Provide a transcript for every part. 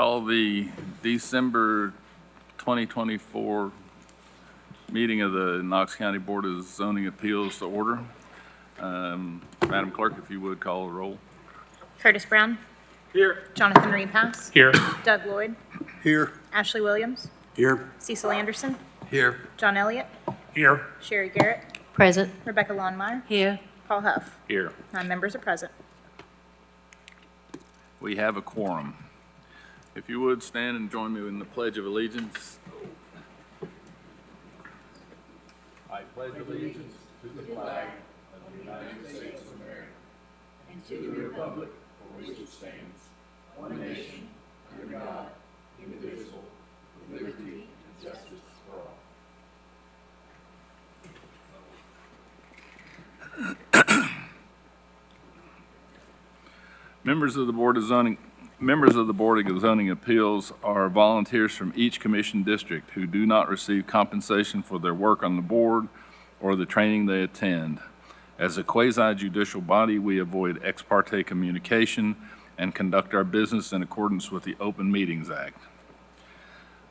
Call the December 2024 meeting of the Knox County Board of Zoning Appeals to order. Madam Clerk, if you would call the roll. Curtis Brown. Here. Jonathan Repass. Here. Doug Lloyd. Here. Ashley Williams. Here. Cecil Anderson. Here. John Elliott. Here. Sherry Garrett. Present. Rebecca Longmire. Here. Paul Huff. Here. 9 members are present. We have a quorum. If you would stand and join me in the Pledge of Allegiance. I pledge allegiance to the flag of the United States of America and to the republic for which it stands, one nation, under God, indivisible, with liberty and justice for all. Members of the Board of Zoning Appeals are volunteers from each commission district who do not receive compensation for their work on the board or the training they attend. As a quasi-judicial body, we avoid ex parte communication and conduct our business in accordance with the Open Meetings Act.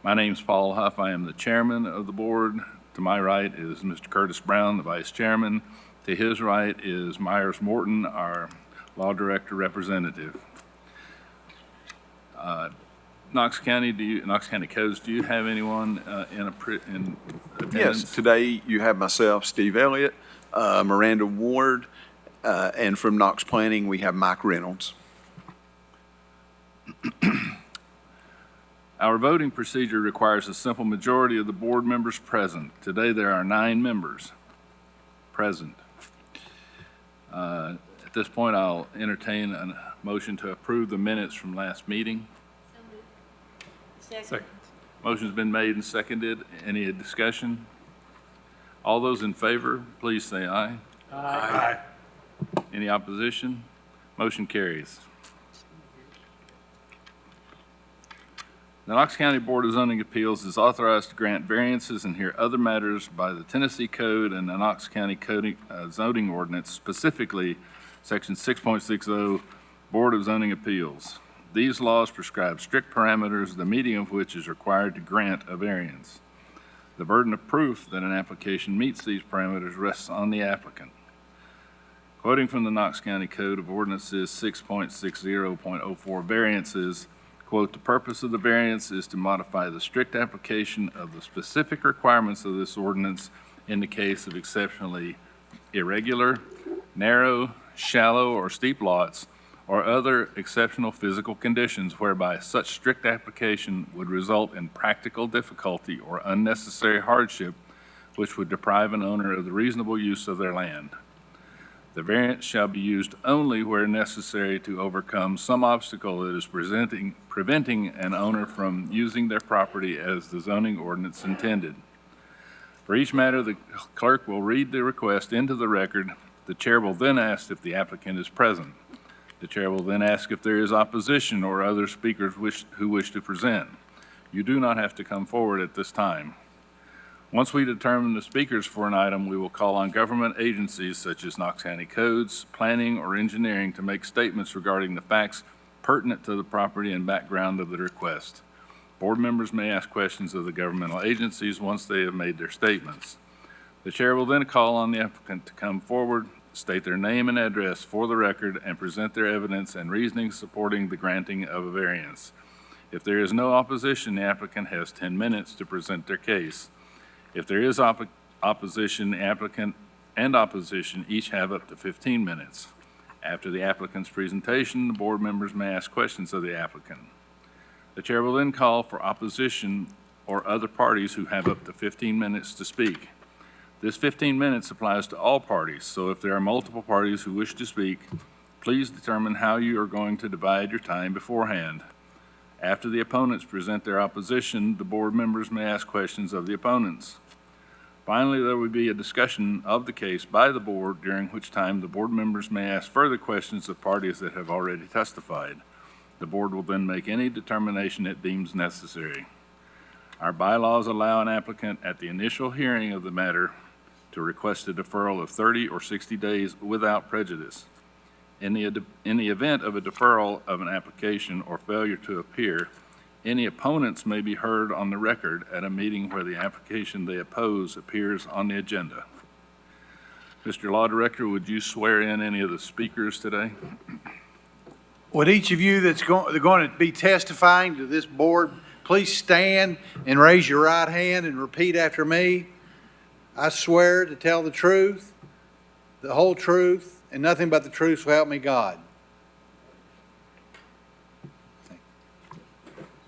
My name is Paul Huff. I am the chairman of the board. To my right is Mr. Curtis Brown, the vice chairman. To his right is Myers Morton, our law director representative. Knox County Codes, do you have anyone in attendance? Yes, today you have myself, Steve Elliott, Miranda Ward, and from Knox Planning, we have Mike Reynolds. Our voting procedure requires a simple majority of the board members present. Today there are 9 members present. At this point, I'll entertain a motion to approve the minutes from last meeting. Second. Motion's been made and seconded. Any discussion? All those in favor, please say aye. Aye. Any opposition? Motion carries. The Knox County Board of Zoning Appeals is authorized to grant variances and hear other matters by the Tennessee Code and the Knox County Zoning Ordinance, specifically Section 6.60, Board of Zoning Appeals. These laws prescribe strict parameters, the meeting of which is required to grant a variance. The burden of proof that an application meets these parameters rests on the applicant. Quoting from the Knox County Code of Ordinances 6.60.04 variances, quote, "The purpose of the variance is to modify the strict application of the specific requirements of this ordinance in the case of exceptionally irregular, narrow, shallow, or steep lots, or other exceptional physical conditions whereby such strict application would result in practical difficulty or unnecessary hardship which would deprive an owner of the reasonable use of their land. The variance shall be used only where necessary to overcome some obstacle that is preventing an owner from using their property as the zoning ordinance intended. For each matter, the clerk will read the request into the record. The chair will then ask if the applicant is present. The chair will then ask if there is opposition or other speakers who wish to present. You do not have to come forward at this time. Once we determine the speakers for an item, we will call on government agencies such as Knox County Codes, Planning, or Engineering to make statements regarding the facts pertinent to the property and background of the request. Board members may ask questions of the governmental agencies once they have made their statements. The chair will then call on the applicant to come forward, state their name and address for the record, and present their evidence and reasoning supporting the granting of a variance. If there is no opposition, the applicant has 10 minutes to present their case. If there is opposition, the applicant and opposition each have up to 15 minutes. After the applicant's presentation, the board members may ask questions of the applicant. The chair will then call for opposition or other parties who have up to 15 minutes to speak. This 15 minutes applies to all parties, so if there are multiple parties who wish to speak, please determine how you are going to divide your time beforehand. After the opponents present their opposition, the board members may ask questions of the opponents. Finally, there will be a discussion of the case by the board, during which time the board members may ask further questions of parties that have already testified. The board will then make any determination it deems necessary. Our bylaws allow an applicant at the initial hearing of the matter to request a deferral of 30 or 60 days without prejudice. In the event of a deferral of an application or failure to appear, Any opponents may be heard on the record at a meeting where the application they oppose appears on the agenda. Mr. Law Director, would you swear in any of the speakers today? Would each of you that's going to be testifying to this board, please stand and raise your right hand and repeat after me. I swear to tell the truth, the whole truth, and nothing but the truth, so help me God.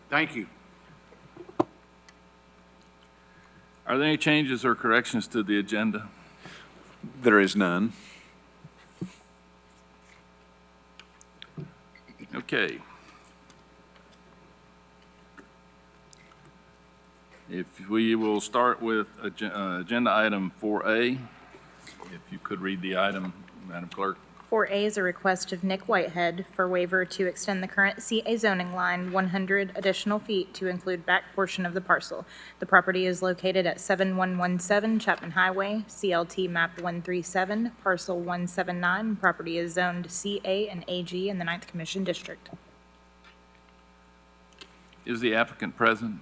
Thank you. Are there any changes or corrections to the agenda? There is none. Okay. If we will start with agenda item 4A, if you could read the item, Madam Clerk. 4A is a request of Nick Whitehead for waiver to extend the current CA zoning line 100 additional feet to include back portion of the parcel. The property is located at 7117 Chapman Highway, CLT map 137, parcel 179. Property is zoned CA and AG in the 9th Commission District. Is the applicant present?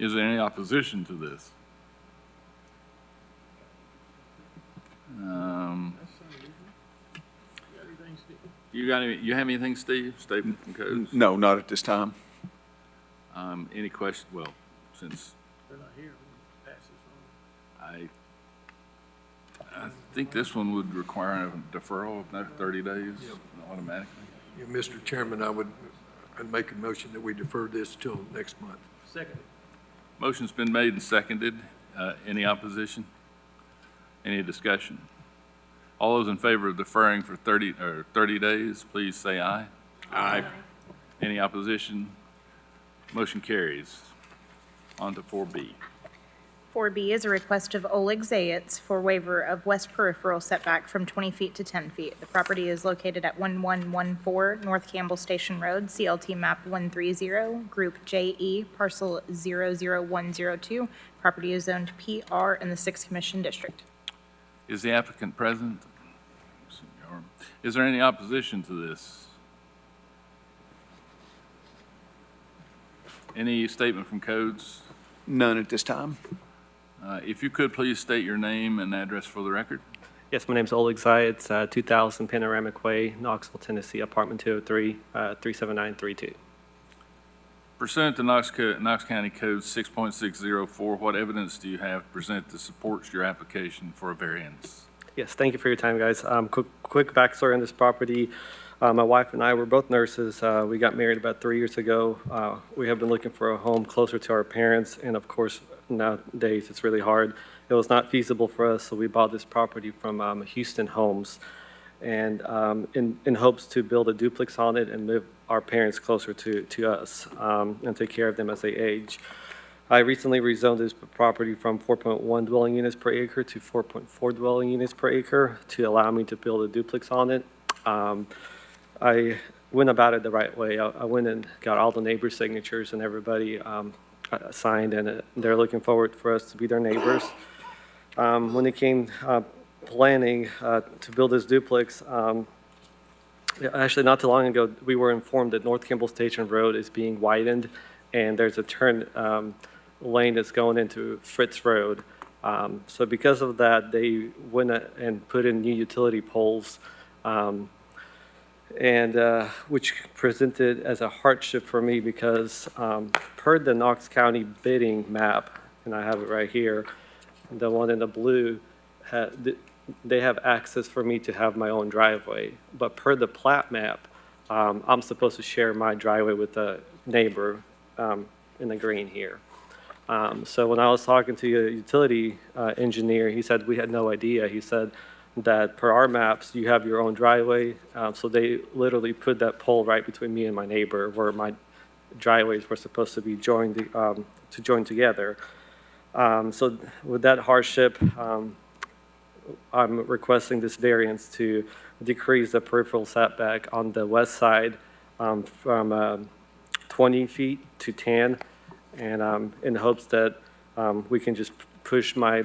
Is there any opposition to this? You have anything, Steve? Statement from codes? No, not at this time. Any question? Well, since They're not here, pass this I think this one would require a deferral of 30 days automatically. Yeah, Mr. Chairman, I'd make a motion that we defer this till next month. on. Second. Motion's been made and seconded. Any opposition? Any discussion? All those in favor of deferring for 30 days, please say aye. Aye. Any opposition? Motion carries. On to 4B. 4B is a request of Oleg Zayats for waiver of west peripheral setback from 20 feet to 10 feet. The property is located at 1114 North Campbell Station Road, CLT map 130, group JE, parcel 00102. Property is zoned PR in the 6th Commission District. Is the applicant present? Is there any opposition to this? Any statement from codes? None at this time. If you could, please state your name and address for the record. Yes, my name's Oleg Zay. It's 2000 Panoramic Way, Knoxville, Tennessee, apartment 203, 37932. Pursuant to Knox County Code 6.604, what evidence do you have to present that supports your application for a variance? Yes, thank you for your time, guys. Quick backstory on this property. My wife and I were both nurses. We got married about 3 years ago. We have been looking for a home closer to our parents, and of course, nowadays it's really hard. It was not feasible for us, so we bought this property from Houston Homes, and in hopes to build a duplex on it and move our parents closer to us and take care of them as they age. I recently rezoned this property from 4.1 dwelling units per acre to 4.4 dwelling units per acre to allow me to build a duplex on it. I went about it the right way. I went and got all the neighbors' signatures, and everybody signed, and they're looking forward for us to be their neighbors. When it came planning to build this duplex, actually not too long ago, we were informed that North Campbell Station Road is being widened, and there's a turn lane that's going into Fritz Road. So because of that, they went and put in new utility poles, which presented as a hardship for me because per the Knox County bidding map, and I have it right here, the one in the blue, they have access for me to have my own driveway. But per the plat map, I'm supposed to share my driveway with a neighbor in the green here. So when I was talking to a utility engineer, he said we had no idea. He said that per our maps, you have your own driveway. So they literally put that pole right between me and my neighbor where my driveways were supposed to be joined to join together. So with that hardship, I'm requesting this variance to decrease the peripheral setback on the west side from 20 feet to 10, and in hopes that we can just push my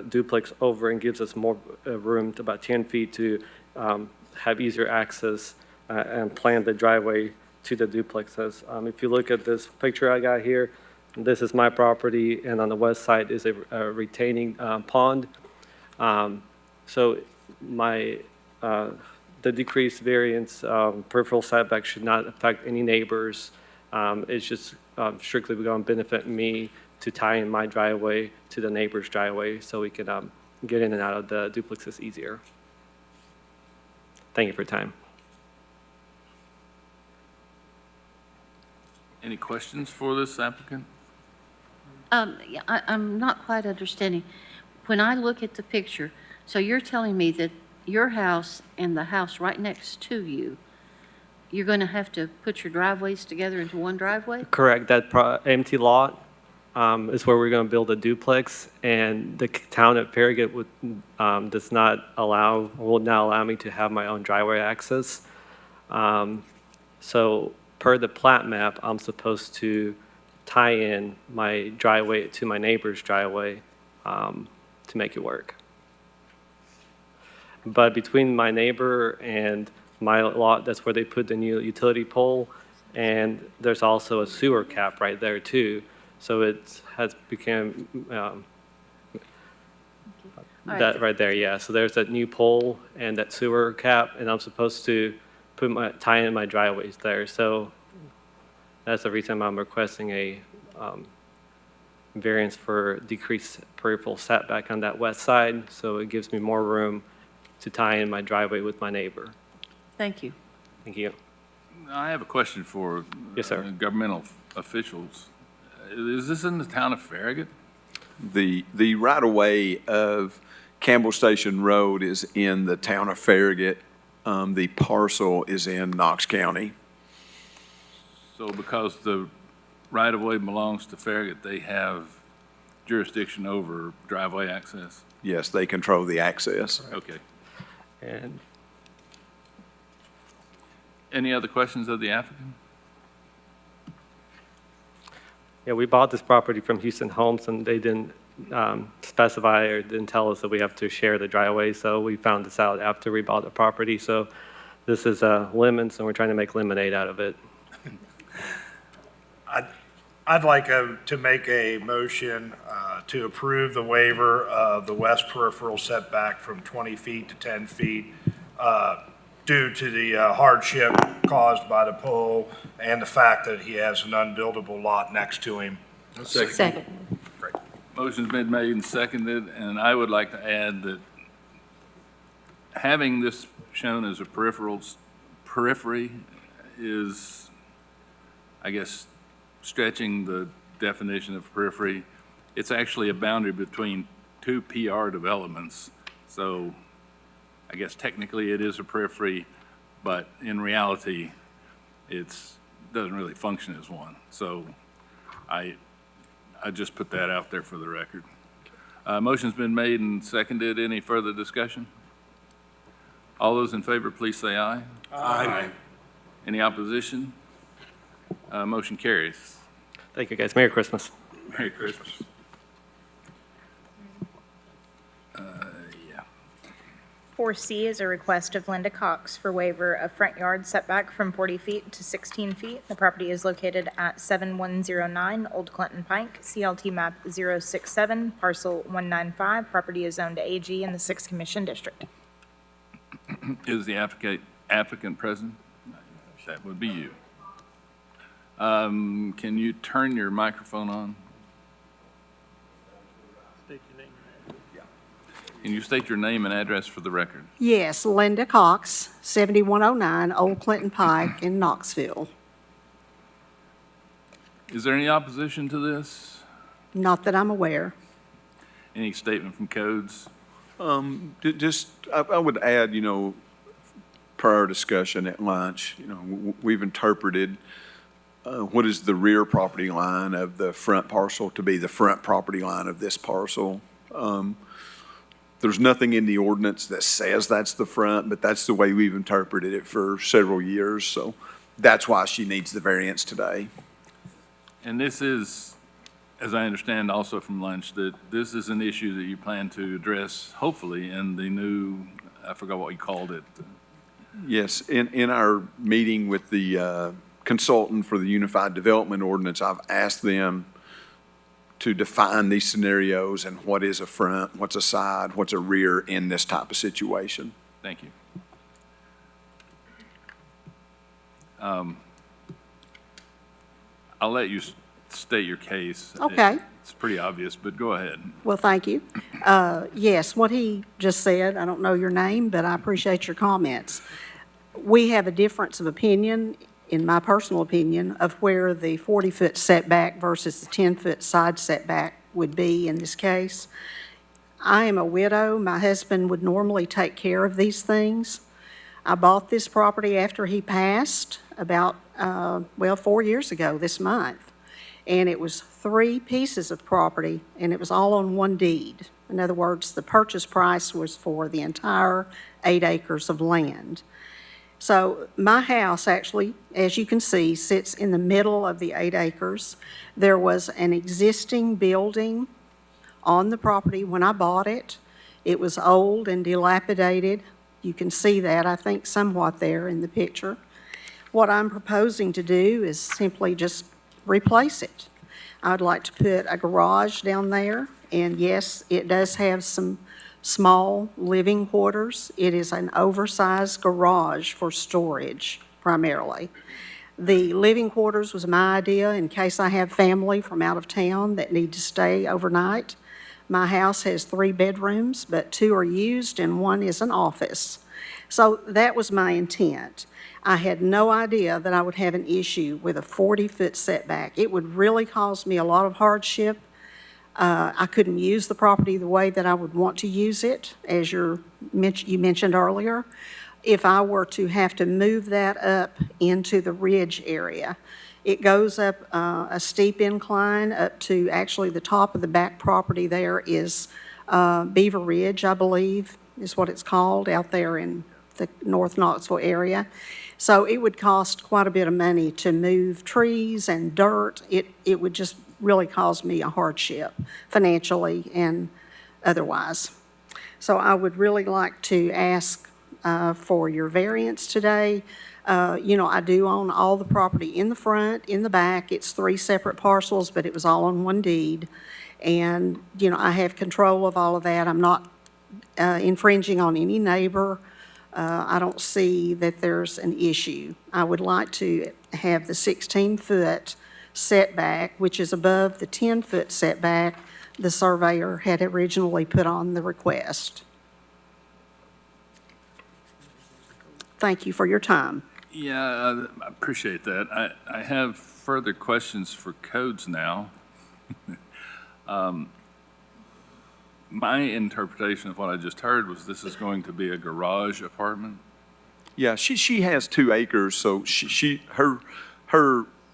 duplex over and gives us more room, to about 10 feet, to have easier access and plan the driveway to the duplexes. If you look at this picture I got here, this is my property, and on the west side is a retaining pond. So the decreased variance peripheral setback should not affect any neighbors. It's just strictly going to benefit me to tie in my driveway to the neighbor's driveway so we can get in and out of the duplexes easier. Thank you for your time. Any questions for this applicant? Yeah, I'm not quite understanding. When I look at the picture, so you're telling me that your house and the house right next to you, you're going to have to put your driveways together into one driveway? Correct. That empty lot is where we're going to build a duplex, and the town of Farragut will not allow me to have my own driveway access. So per the plat map, I'm supposed to tie in my driveway to my neighbor's driveway to make it work. But between my neighbor and my lot, that's where they put the new utility pole, and there's also a sewer cap right there too. So it has become that right there, yeah. So there's that new pole and that sewer cap, and I'm supposed to tie in my driveways there. So that's the reason I'm requesting a variance for decreased peripheral setback on that west side, so it gives me more room to tie in my driveway with my neighbor. Thank you. Thank you. I have a question for Yes, sir. Governmental officials. Is this in the town of Farragut? The right-of-way of Campbell Station Road is in the town of Farragut. The parcel is in Knox County. So because the right-of-way belongs to Farragut, they have jurisdiction over driveway access? Yes, they control the access. Okay. And Any other questions of the applicant? yeah, we bought this property from Houston Homes, and they didn't specify or didn't tell us that we have to share the driveway. So we found this out after we bought the property. So this is lemons, and we're trying to make lemonade out of it. I'd like to make a motion to approve the waiver of the west peripheral setback from 20 feet to 10 feet due to the hardship caused by the pole and the fact that he has an unbuildable lot next to him. Second. Motion's been made and seconded, and I would like to add that having this shown as a periphery is, I guess, stretching the definition of periphery. It's actually a boundary between two PR developments. So I guess technically it is a periphery, but in reality, doesn't really function as one. So I just put that out there for the record. Motion's been made and seconded. Any further discussion? All those in favor, please say aye. Aye. Any opposition? Motion carries. Thank you, guys. Merry Christmas. Merry Christmas. Yeah. 4C is a request of Linda Cox for waiver of front yard setback from 40 feet to 16 feet. The property is located at 7109 Old Clinton Pike, CLT map 067, parcel 195. Property is zoned to AG in the 6th Commission District. Is the applicant present? That would be you. Can you turn your microphone on? State your name. Can you state your name and address for the record? Yes, Linda Cox, 7109 Old Clinton Pike in Knoxville. Is there any opposition to this? Not that I'm aware. Any statement from codes? I would add, per our discussion at lunch, we've interpreted what is the rear property line of the front parcel to be the front property line of this parcel. There's nothing in the ordinance that says that's the front, but that's the way we've interpreted it for several years. So that's why she needs the variance today. And this is as I understand also from lunch, that this is an issue that you plan to address, hopefully, in the new, I forgot what you called it. Yes, in our meeting with the consultant for the Unified Development Ordinance, I've asked them to define these scenarios and what is a front, what's a side, what's a rear in this type of situation. Thank you. I'll let you state your case. Okay. It's pretty obvious, but go ahead. Well, thank you. Yes, what he just said, I don't know your name, but I appreciate your comments. We have a difference of opinion, in my personal opinion, of where the 40-foot setback versus the 10-foot side setback would be in this case. I am a widow. My husband would normally take care of these things. I bought this property after he passed about, 4 years ago this month. And it was 3 pieces of property, and it was all on one deed. In other words, the purchase price was for the entire 8 acres of land. So my house actually, as you can see, sits in the middle of the 8 acres. There was an existing building on the property when I bought it. It was old and dilapidated. You can see that, I think, somewhat there in the picture. What I'm proposing to do is simply just replace it. I'd like to put a garage down there, and yes, it does have some small living quarters. It is an oversized garage for storage primarily. The living quarters was my idea in case I have family from out of town that need to stay overnight. My house has 3 bedrooms, but 2 are used and 1 is an office. So that was my intent. I had no idea that I would have an issue with a 40-foot setback. It would really cause me a lot of hardship. I couldn't use the property the way that I would want to use it, as you mentioned earlier. If I were to have to move that up into the ridge area, it goes up a steep incline up to actually the top of the back property there is Beaver Ridge, I believe, is what it's called out there in the North Knoxville area. So it would cost quite a bit of money to move trees and dirt. It would just really cause me a hardship financially and otherwise. So I would really like to ask for your variance today. I do own all the property in the front, in the back. It's 3 separate parcels, but it was all on one deed. And, I have control of all of that. I'm not infringing on any neighbor. I don't see that there's an issue. I would like to have the 16-foot setback, which is above the 10-foot setback the surveyor had originally put on the request. Thank you for your time. Yeah, I appreciate that. I have further questions for codes now. My interpretation of what I just heard was this is going to be a garage apartment. Yeah, she has 2 acres, so her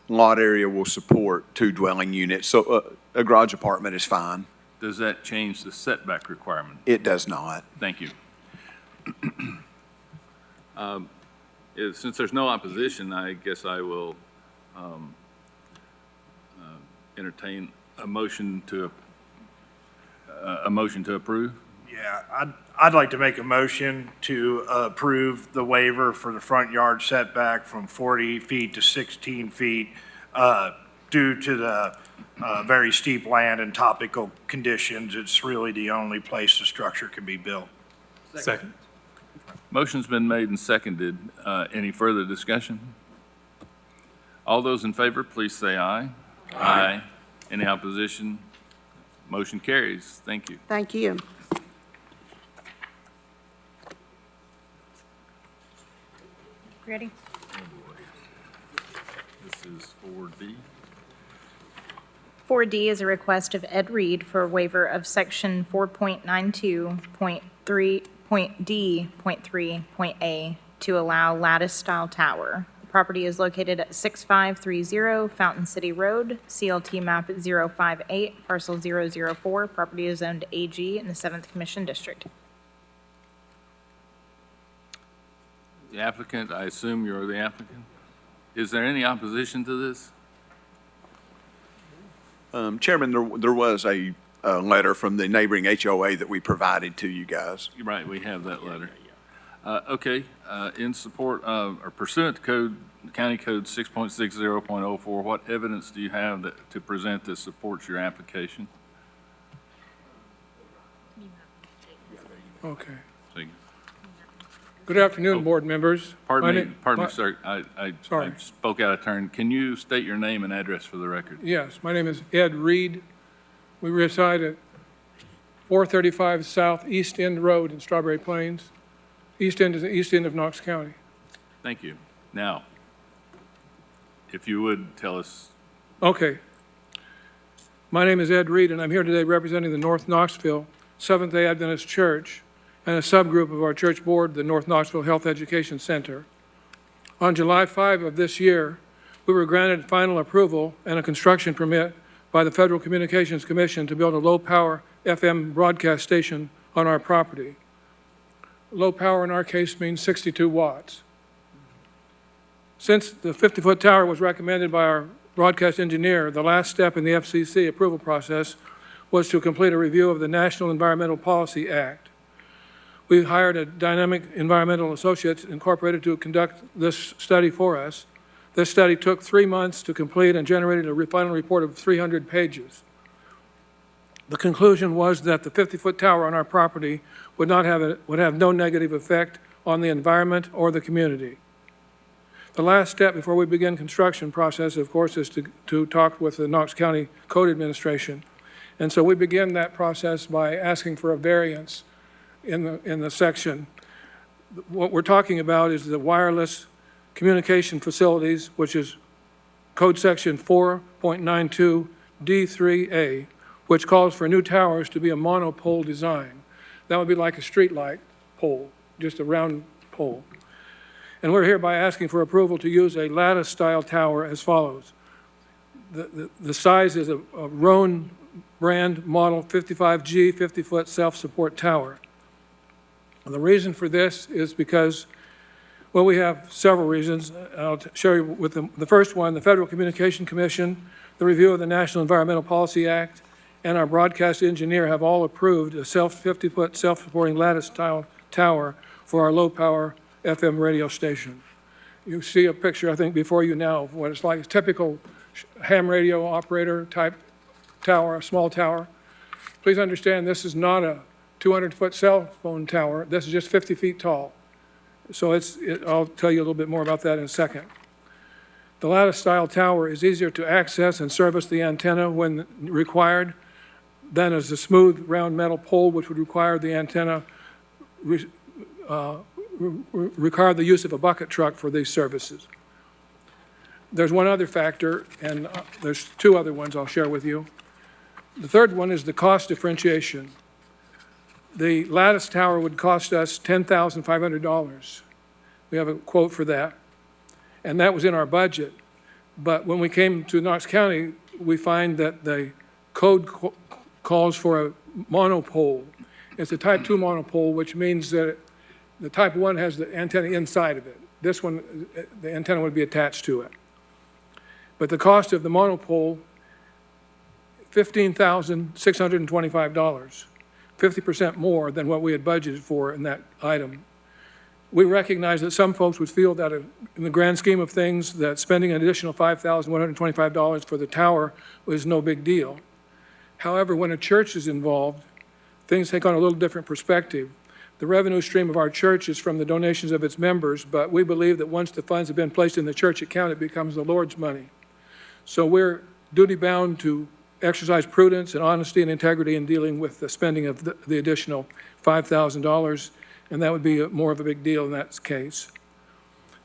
lot area will support 2 dwelling units, so a garage apartment is fine. Does that change the setback requirement? It does not. Thank you. Since there's no opposition, I guess I will entertain a motion to approve. Yeah, I'd like to make a motion to approve the waiver for the front yard setback from 40 feet to 16 feet due to the very steep land and topical conditions. It's really the only place the structure can be built. Second. Motion's been made and seconded. Any further discussion? All those in favor, please say aye. Aye. Any opposition? Motion carries. Thank you. Thank you. Ready? This is 4D. 4D is a request of Ed Reed for a waiver of Section 4.92.3.D.3.A to allow lattice-style tower. The property is located at 6530 Fountain City Road, CLT map 058, parcel 004. Property is zoned AG in the 7th Commission District. The applicant, I assume you're the applicant? Is there any opposition to this? Chairman, there was a letter from the neighboring HOA that we provided to you guys. You're right, we have that letter. Okay, in support of, or pursuant to County Code 6.60.04, what evidence do you have to present that supports your application? Okay. So you- Good afternoon, board members. My Pardon me, name- sir, I Sorry. spoke out of turn. Can you state your name and address for the record? Yes, my name is Ed Reed. We reside at 435 South East End Road in Strawberry Plains. East End is the east end of Knox County. Thank you. Now, if you would tell us, Okay. My name is Ed Reed, and I'm here today representing the North Knoxville Seventh-day Adventist Church and a subgroup of our church board, the North Knoxville Health Education Center. On July 5 of this year, we were granted final approval and a construction permit by the Federal Communications Commission to build a low-power FM broadcast station on our property. Low power in our case means 62 watts. Since the 50-foot tower was recommended by our broadcast engineer, the last step in the FCC approval process was to complete a review of the National Environmental Policy Act. We hired a Dynamic Environmental Associates Incorporated to conduct this study for us. This study took 3 months to complete and generated a final report of 300 pages. The conclusion was that the 50-foot tower on our property would have no negative effect on the environment or the community. The last step before we begin construction process, of course, is to talk with the Knox County Code Administration. And so we begin that process by asking for a variance in the section. What we're talking about is the wireless communication facilities, which is Code Section 4.92 D3A, which calls for new towers to be a monopole design. That would be like a streetlight pole, just a round pole. And we're hereby asking for approval to use a lattice-style tower as follows. The size is a Roan brand model 55G 50-foot self-support tower. And the reason for this is because, well, we have several reasons. I'll show you with the first one, the Federal Communication Commission, the review of the National Environmental Policy Act, and our broadcast engineer have all approved a 50-foot self-supporting lattice-style tower for our low-power FM radio station. You see a picture, I think, before you now of what it's like, a typical ham radio operator type tower, a small tower. Please understand, this is not a 200-foot cell phone tower. This is just 50 feet tall. So I'll tell you a little bit more about that in a second. The lattice-style tower is easier to access and service the antenna when required than as a smooth, round metal pole, which would require the antenna, require the use of a bucket truck for these services. There's one other factor, and there's two other ones I'll share with you. The third one is the cost differentiation. The lattice tower would cost us $10,500. We have a quote for that, and that was in our budget. But when we came to Knox County, we find that the code calls for a monopole. It's a type 2 monopole, which means that the type 1 has the antenna inside of it. This one, the antenna would be attached to it. But the cost of the monopole, $15,625, 50% more than what we had budgeted for in that item. We recognize that some folks would feel that in the grand scheme of things, that spending an additional $5,125 for the tower was no big deal. However, when a church is involved, things take on a little different perspective. The revenue stream of our church is from the donations of its members, but we believe that once the funds have been placed in the church account, it becomes the Lord's money. So we're duty-bound to exercise prudence and honesty and integrity in dealing with the spending of the additional $5,000, and that would be more of a big deal in that case.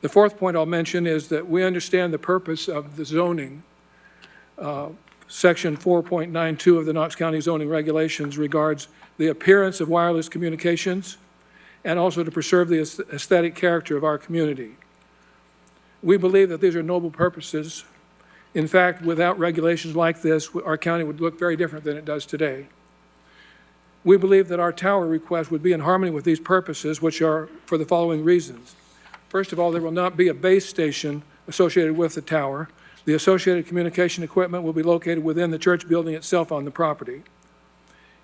The fourth point I'll mention is that we understand the purpose of the zoning. Section 4.92 of the Knox County zoning regulations regards the appearance of wireless communications and also to preserve the aesthetic character of our community. We believe that these are noble purposes. In fact, without regulations like this, our county would look very different than it does today. We believe that our tower request would be in harmony with these purposes, which are for the following reasons. First of all, there will not be a base station associated with the tower. The associated communication equipment will be located within the church building itself on the property.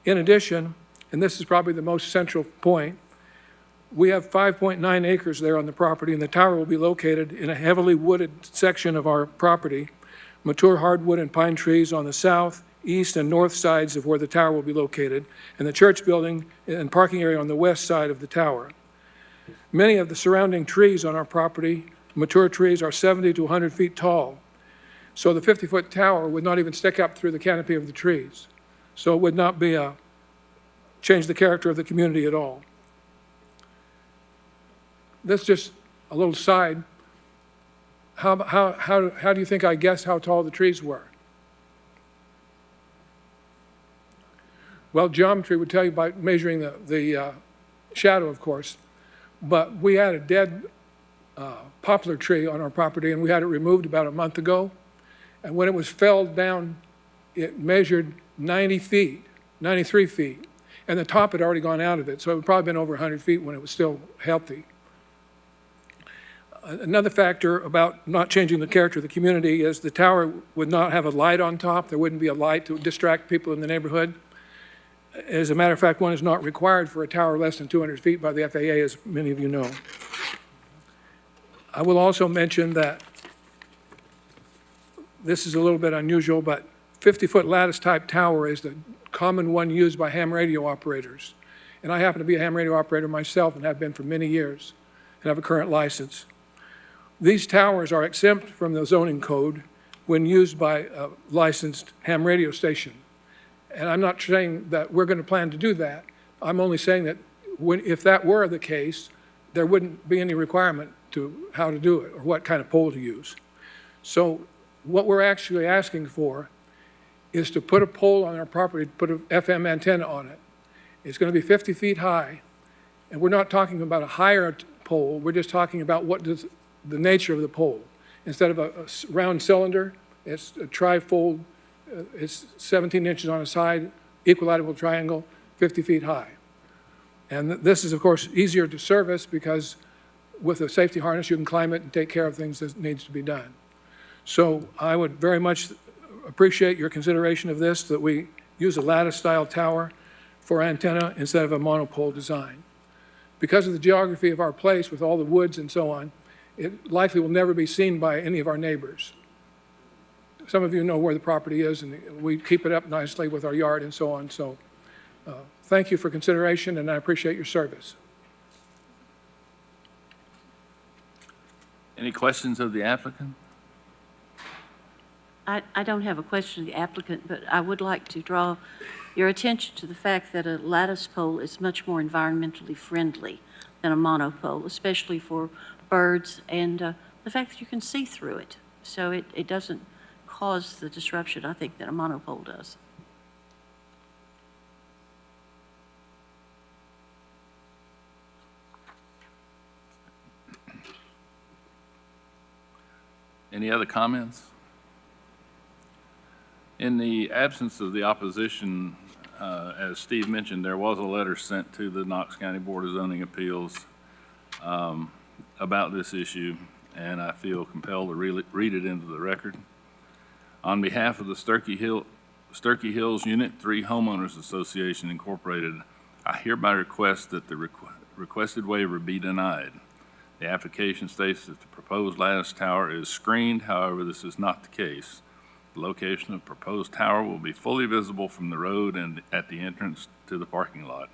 In addition, and this is probably the most central point, we have 5.9 acres there on the property, and the tower will be located in a heavily wooded section of our property, mature hardwood and pine trees on the south, east, and north sides of where the tower will be located, and the church building and parking area on the west side of the tower. Many of the surrounding trees on our property, mature trees, are 70 to 100 feet tall, so the 50-foot tower would not even stick up through the canopy of the trees. So it would not be change the character of the community at all. That's just a little side. How do you think I guessed how tall the trees were? Well, geometry would tell you by measuring the shadow, of course. But we had a dead poplar tree on our property, and we had it removed about a month ago. And when it was felled down, it measured 90 feet, 93 feet. And the top had already gone out of it, so it would probably been over 100 feet when it was still healthy. Another factor about not changing the character of the community is the tower would not have a light on top. There wouldn't be a light to distract people in the neighborhood. As a matter of fact, one is not required for a tower less than 200 feet by the FAA, as many of you know. I will also mention that this is a little bit unusual, but 50-foot lattice-type tower is the common one used by ham radio operators. And I happen to be a ham radio operator myself and have been for many years and have a current license. These towers are exempt from the zoning code when used by a licensed ham radio station. And I'm not saying that we're going to plan to do that. I'm only saying that if that were the case, there wouldn't be any requirement to how to do it or what kind of pole to use. So what we're actually asking for is to put a pole on our property, put an FM antenna on it. It's going to be 50 feet high, and we're not talking about a higher pole. We're just talking about what does the nature of the pole. Instead of a round cylinder, it's a trifold. It's 17 inches on a side, equilateral triangle, 50 feet high. And this is, of course, easier to service because with a safety harness, you can climb it and take care of things that needs to be done. So I would very much appreciate your consideration of this, that we use a lattice-style tower for antenna instead of a monopole design. Because of the geography of our place with all the woods and so on, it likely will never be seen by any of our neighbors. Some of you know where the property is, and we keep it up nicely with our yard and so on. So thank you for consideration, and I appreciate your service. Any questions of the applicant? I don't have a question of the applicant, but I would like to draw your attention to the fact that a lattice pole is much more environmentally friendly than a monopole, especially for birds and the fact that you can see through it. So it doesn't cause the disruption, I think, that a monopole does. Any other comments? In the absence of the opposition, as Steve mentioned, there was a letter sent to the Knox County Board of Zoning Appeals about this issue, and I feel compelled to read it into the record. On behalf of the Sturkey Hills Unit 3 Homeowners Association Incorporated, I hereby request that the requested waiver be denied. The application states that the proposed lattice tower is screened. However, this is not the case. The location of the proposed tower will be fully visible from the road and at the entrance to the parking lot.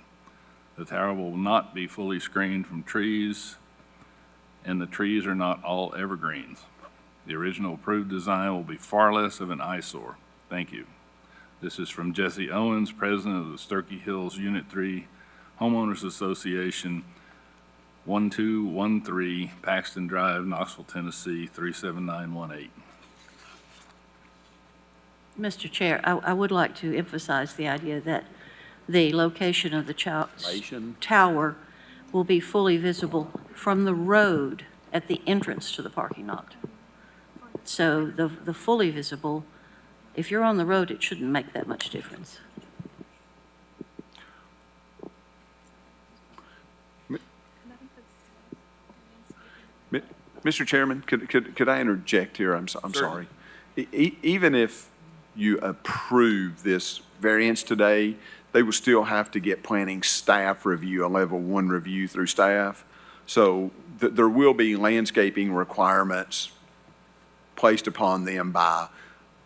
The tower will not be fully screened from trees, and the trees are not all evergreens. The original approved design will be far less of an eyesore. Thank you. This is from Jesse Owens, President of the Sturkey Hills Unit 3 Homeowners Association, 1213 Paxton Drive, Knoxville, Tennessee, 37918. Mr. Chair, I would like to emphasize the idea that the location of the tower will be fully visible from the road at the entrance to the parking lot. So the fully visible, if you're on the road, it shouldn't make that much difference. Mr. Chairman, could I interject here? I'm sorry. Even if you approve this variance today, they will still have to get planning staff review, a level 1 review through staff. So there will be landscaping requirements placed upon them by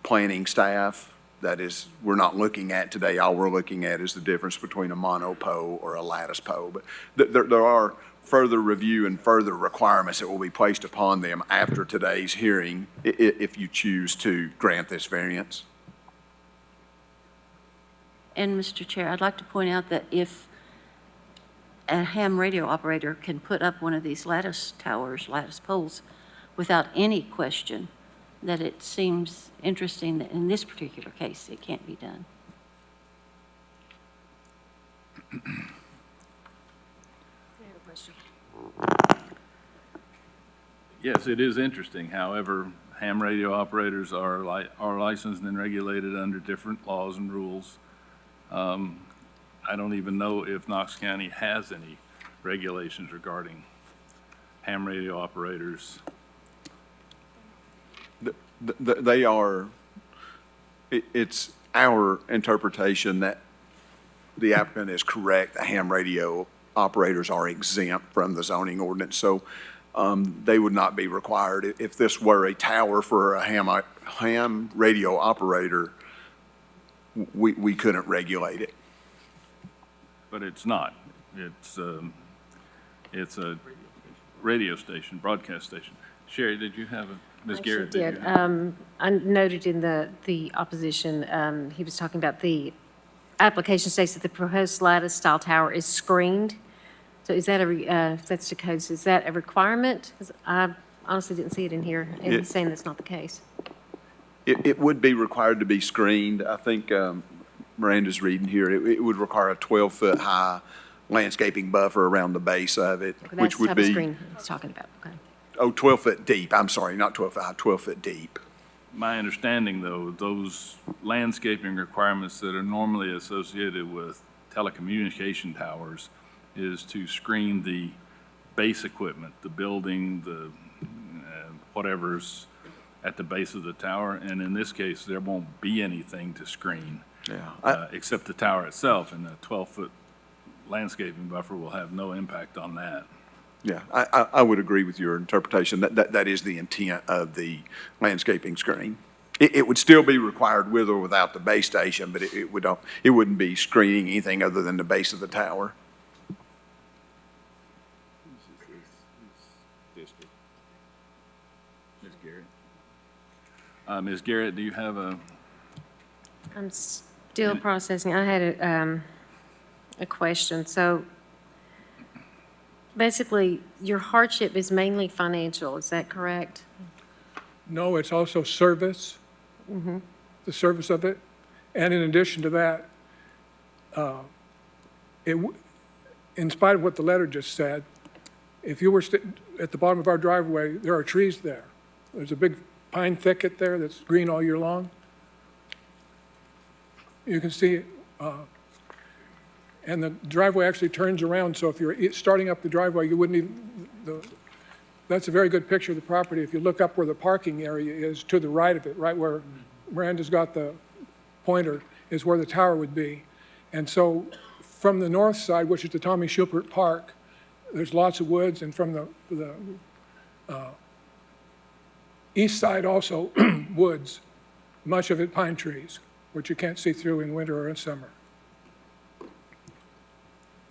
planning staff. That is, we're not looking at today. All we're looking at is the difference between a monopole or a lattice pole. But there are further review and further requirements that will be placed upon them after today's hearing if you choose to grant this variance. And Mr. Chair, I'd like to point out that if a ham radio operator can put up one of these lattice towers, lattice poles, without any question, that it seems interesting that in this particular case, it can't be done. Yes, it is interesting. However, ham radio operators are licensed and regulated under different laws and rules. I don't even know if Knox County has any regulations regarding ham radio operators. They are, it's our interpretation that the applicant is correct. The ham radio operators are exempt from the zoning ordinance, so they would not be required. If this were a tower for a ham radio operator, we couldn't regulate it. But it's not. It's a radio station, broadcast station. Sherry, did you have a, Ms. Garrett? Actually did. I noted in the opposition, he was talking about the application states that the proposed lattice style tower is screened. So is that if that's the case, is that a requirement? 'Cause I honestly didn't see it in here, and he's saying that's not the case. It would be required to be screened. I think Miranda's reading here. It would require a 12-foot high landscaping buffer around the base of it, Okay, which that's the would type of be, screen he's talking about, okay. 12-foot deep. I'm sorry, not 12 foot high, 12-foot deep. My understanding, though, those landscaping requirements that are normally associated with telecommunication towers is to screen the base equipment, the building, the whatever's at the base of the tower. And in this case, there won't be anything to screen except the tower itself, and the 12-foot landscaping buffer will have no impact on that. Yeah, I would agree with your interpretation. That is the intent of the landscaping screen. It would still be required with or without the base station, but it wouldn't be screening anything other than the base of the tower. Ms. Garrett? Ms. Garrett, do you have a? I'm still processing. I had a question. So basically, your hardship is mainly financial, is that correct? No, it's also service, the service of it. And in addition to that, in spite of what the letter just said, if you were at the bottom of our driveway, there are trees there. There's a big pine thicket there that's green all year long. You can see, and the driveway actually turns around, so if you're starting up the driveway, you wouldn't even, that's a very good picture of the property. If you look up where the parking area is, to the right of it, right where Miranda's got the pointer, is where the tower would be. And so from the north side, which is the Tommy Schubert Park, there's lots of woods, and from the east side also woods, much of it pine trees, which you can't see through in winter or in summer.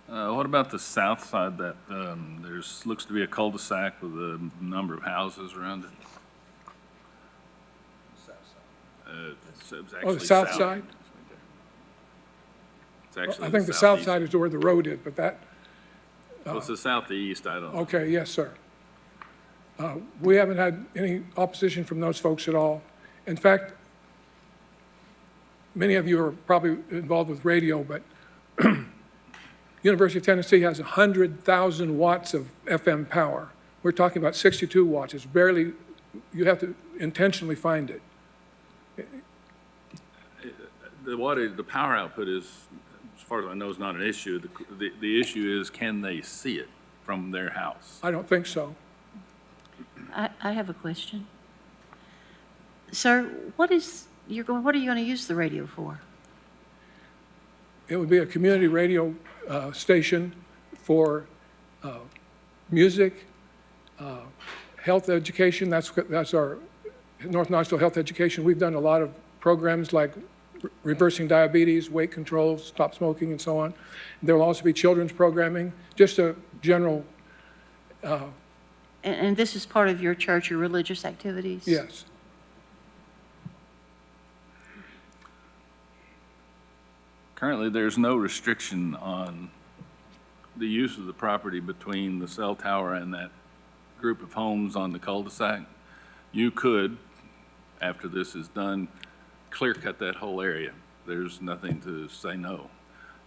What about the south side that looks to be a cul-de-sac with a number of houses around it? Oh, the south side? It's actually I think the south southeast. side is where the road is, but that, Well, it's the southeast, I don't know. okay, yes, sir. We haven't had any opposition from those folks at all. In fact, many of you are probably involved with radio, but University of Tennessee has 100,000 watts of FM power. We're talking about 62 watts. It's barely, you have to intentionally find it. The power output is, as far as I know, is not an issue. The issue is, can they see it from their house? I don't think so. I have a question. Sir, what are you going to use the radio for? It would be a community radio station for music, health education. That's our North Knoxville Health Education. We've done a lot of programs like reversing diabetes, weight control, stop smoking, and so on. There will also be children's programming, just a general, And this is part of your church, your religious activities? yes. Currently, there's no restriction on the use of the property between the cell tower and that group of homes on the cul-de-sac. You could, after this is done, clear cut that whole area. There's nothing to say no.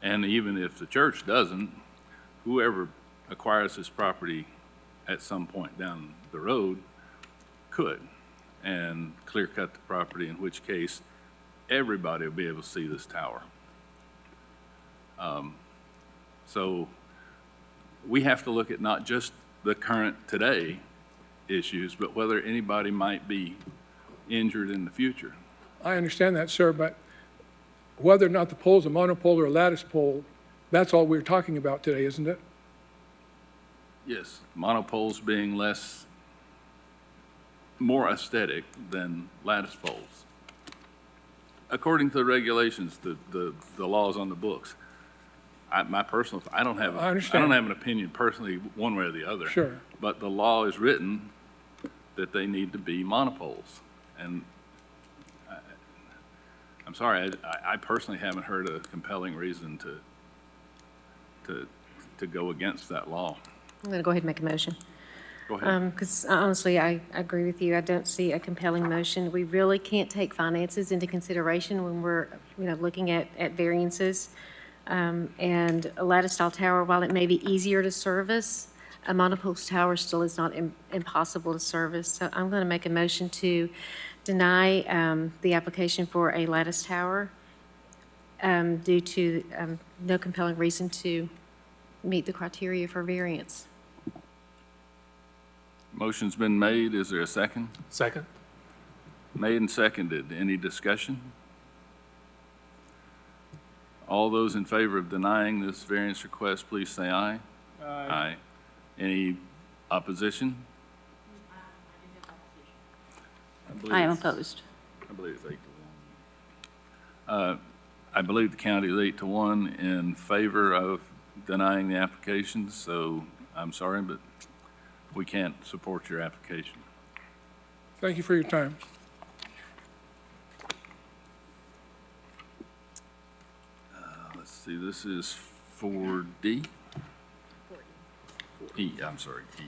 And even if the church doesn't, whoever acquires this property at some point down the road could and clear cut the property, in which case everybody will be able to see this tower. So we have to look at not just the current today issues, but whether anybody might be injured in the future. I understand that, sir, but whether or not the pole's a monopole or a lattice pole, that's all we're talking about today, isn't it? Yes, monopoles being more aesthetic than lattice poles. According to the regulations, the laws on the books. I don't have an opinion personally one way or the other. Sure. But the law is written that they need to be monopoles. And I'm sorry, I personally haven't heard a compelling reason to go against that law. I'm going to go ahead and make a motion. Go ahead. Because honestly, I agree with you. I don't see a compelling motion. We really can't take finances into consideration when we're, looking at variances. And a lattice-style tower, while it may be easier to service, a monopole tower still is not impossible to service. So I'm going to make a motion to deny the application for a lattice tower due to no compelling reason to meet the criteria for variance. Motion's been made. Is there a second? Second. Made and seconded. Any discussion? All those in favor of denying this variance request, please say aye. Aye. Any opposition? I am opposed. I believe it's 8-1. I believe the county is 8-1 in favor of denying the application, so I'm sorry, but we can't support your application. Thank you for your time. Let's see, this is for D? E, I'm sorry, E.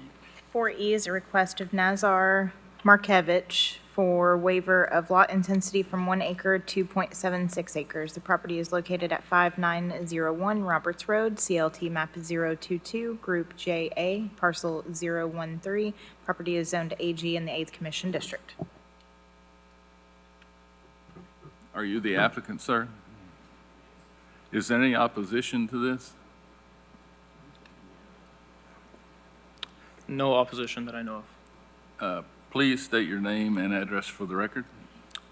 4E is a request of Nazar Markevich for waiver of lot intensity from 1 acre to 0.76 acres. The property is located at 5901 Roberts Road, CLT map 022, group JA, parcel 013. Property is zoned AG in the 8th Commission District. Are you the applicant, sir? Is there any opposition to this? No opposition that I know of. Please state your name and address for the record.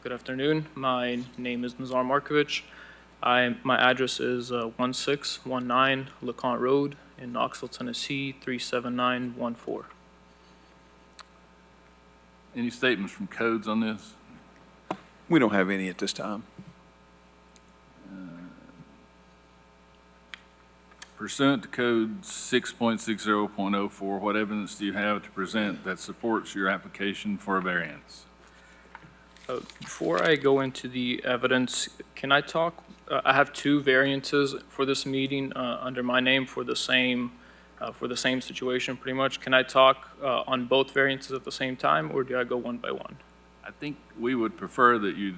Good afternoon. My name is Bza R. My address is 1619 LeConte Road in Knoxville, Tennessee, 37914. Any statements from codes on this? We don't have any at this time. Pursuant to code 6.60.04, what evidence do you have to present that supports your application for a variance? Before I go into the evidence, can I talk? I have two variances for this meeting under my name for the same situation, pretty much. Can I talk on both variances at the same time, or do I go one by one? I think we would prefer that you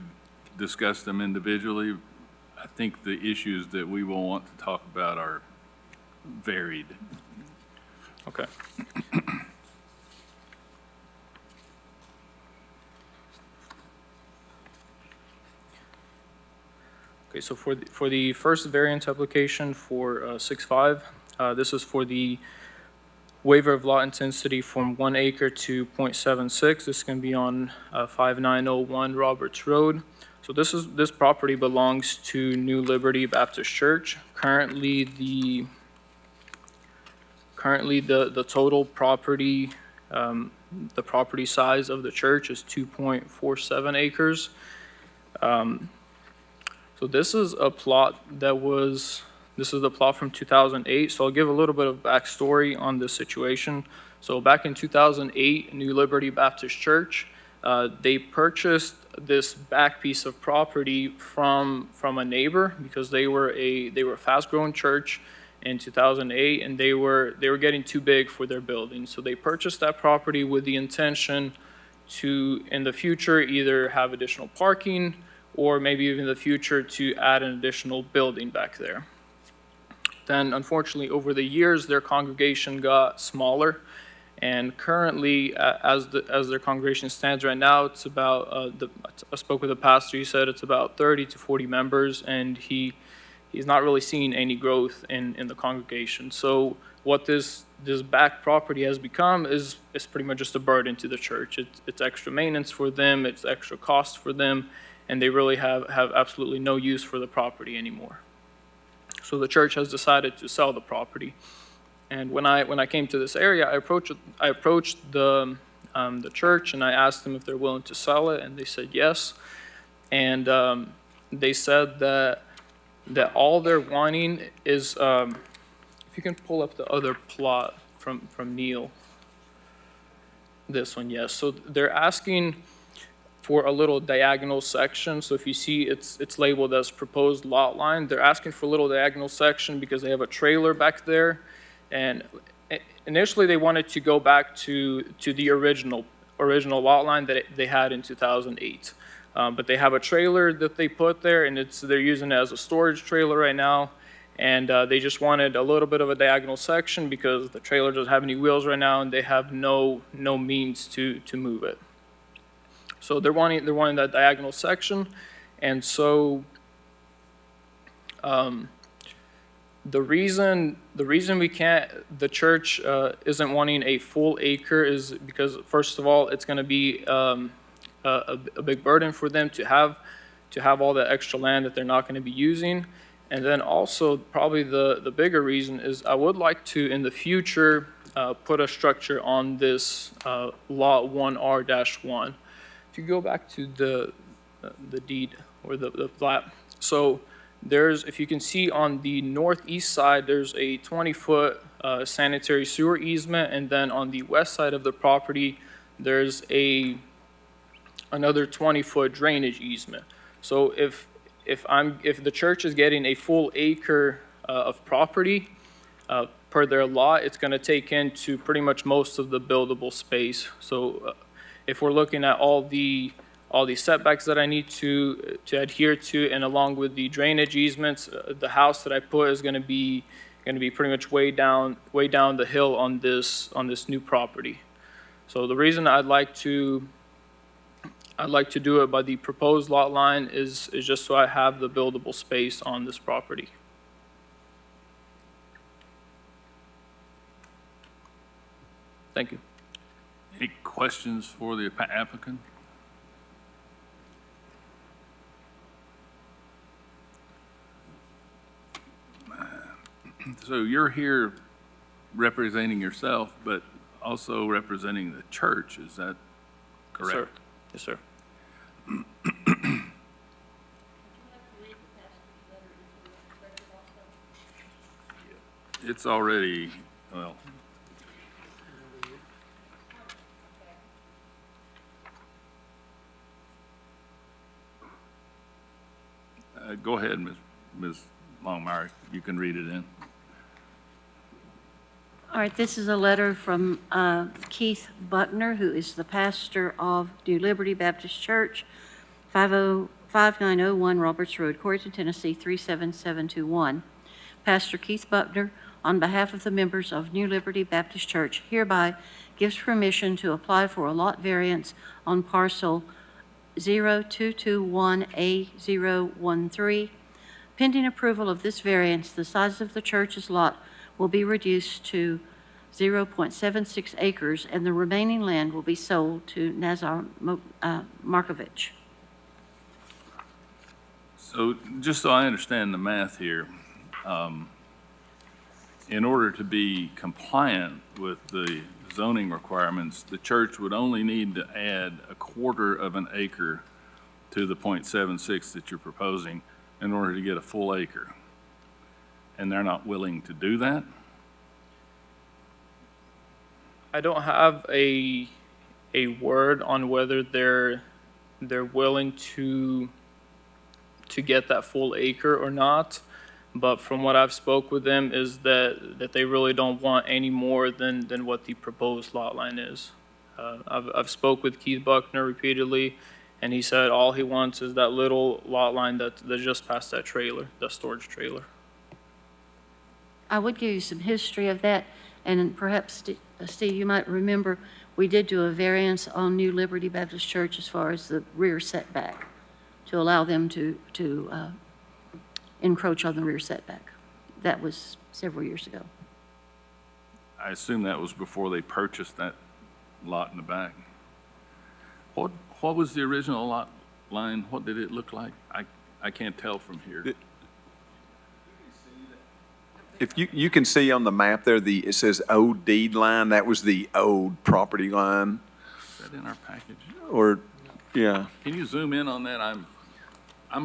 discuss them individually. I think the issues that we will want to talk about are varied. Okay. Okay, so for the first variance application for 6.5, this is for the waiver of lot intensity from 1 acre to .76. This can be on 5901 Roberts Road. So this property belongs to New Liberty Baptist Church. Currently, the total property, the property size of the church is 2.47 acres. So this is a plot this is the plot from 2008. So I'll give a little bit of backstory on this situation. So back in 2008, New Liberty Baptist Church, they purchased this back piece of property from a neighbor because they were a fast-growing church in 2008, and they were getting too big for their building. So they purchased that property with the intention to, in the future, either have additional parking or maybe even in the future to add an additional building back there. Then, unfortunately, over the years, their congregation got smaller, and currently, as their congregation stands right now, it's about, I spoke with the pastor, he said it's about 30 to 40 members, and he's not really seeing any growth in the congregation. So what this back property has become is pretty much just a burden to the church. It's extra maintenance for them, it's extra cost for them, and they really have absolutely no use for the property anymore. So the church has decided to sell the property. And when I came to this area, I approached the church, and I asked them if they're willing to sell it, and they said yes. And they said that all they're wanting is, if you can pull up the other plot from Neil, this one, yes. So they're asking for a little diagonal section. So if you see it's labeled as proposed lot line, they're asking for a little diagonal section because they have a trailer back there. And initially they wanted to go back to the original lot line that they had in 2008. But they have a trailer that they put there, and they're using it as a storage trailer right now. And they just wanted a little bit of a diagonal section because the trailer doesn't have any wheels right now, and they have no means to move it. So they're wanting that diagonal section, and so the reason the church isn't wanting a full acre is because, first of all, it's going to be a big burden for them to have all that extra land that they're not going to be using. And then also probably the bigger reason is I would like to in the future put a structure on this lot 1R-1. If you go back to the deed or the plat, so if you can see on the northeast side, there's a 20-foot sanitary sewer easement, and then on the west side of the property, there's another 20-foot drainage easement. So if the church is getting a full acre of property per their lot, it's going to take into pretty much most of the buildable space. So if we're looking at all the setbacks that I need to adhere to, and along with the drainage easements, the house that I put is going to be pretty much way down the hill on this new property. So the reason I'd like to do it by the proposed lot line is just so I have the buildable space on this property. Thank you. Any questions for the applicant? So you're here representing yourself, but also representing the church, is that correct? Yes, sir. It's already, well. Go ahead, Ms. Longmire, you can read it in. All right, this is a letter from Keith Buckner, who is the pastor of New Liberty Baptist Church, 5901 Roberts Road, Coreyton, Tennessee, 37721. Pastor Keith Buckner, on behalf of the members of New Liberty Baptist Church, hereby gives permission to apply for a lot variance on parcel 0221A013. Pending approval of this variance, the size of the church's lot will be reduced to 0.76 acres, and the remaining land will be sold to Nazar Markovich. So just so I understand the math here, in order to be compliant with the zoning requirements, the church would only need to add 1/4 of an acre to the .76 that you're proposing in order to get a full acre. And they're not willing to do that? I don't have a word on whether they're willing to get that full acre or not. But from what I've spoke with them is that they really don't want any more than what the proposed lot line is. I've spoke with Keith Buckner repeatedly, and he said all he wants is that little lot line that's just past that trailer, the storage trailer. I would give you some history of that, and perhaps, Steve, you might remember, we did do a variance on New Liberty Baptist Church as far as the rear setback, to allow them to encroach on the rear setback. That was several years ago. I assume that was before they purchased that lot in the back. What was the original lot line? What did it look like? I can't tell from here. If you can see on the map there, it says old deed line, that was the old property line, Is that in our package? or, yeah. Can you zoom in on that? I'm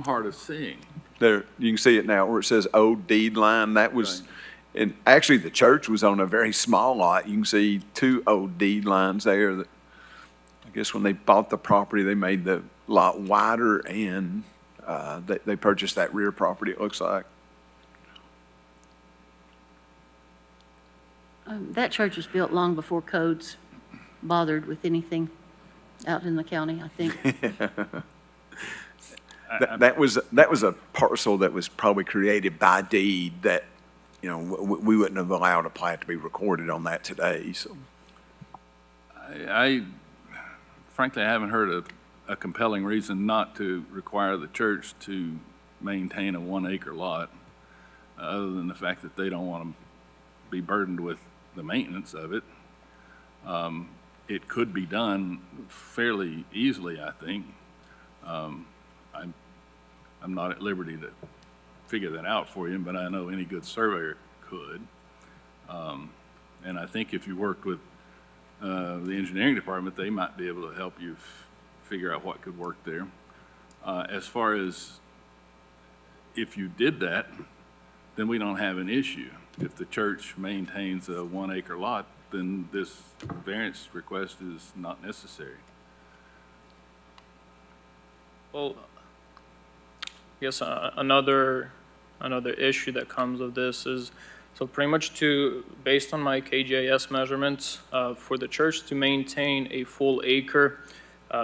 hard of seeing. There, you can see it now where it says old deed line. That was, Right. and actually the church was on a very small lot. You can see 2 old deed lines there that, I guess when they bought the property, they made the lot wider and, they purchased that rear property, it looks like. That church was built long before codes bothered with anything out in the county, I think. That was a parcel that was probably created by deed that, we wouldn't have allowed a plat to be recorded on that today, so. I frankly, I haven't heard a compelling reason not to require the church to maintain a 1 acre lot, other than the fact that they don't want to be burdened with the maintenance of it. It could be done fairly easily, I think. I'm not at liberty to figure that out for you, but I know any good surveyor could. And I think if you worked with the engineering department, they might be able to help you figure out what could work there. As far as if you did that, then we don't have an issue. If the church maintains a 1 acre lot, then this variance request is not necessary. Well, I guess another issue that comes of this is, so pretty much based on my KGIS measurements, for the church to maintain a full acre,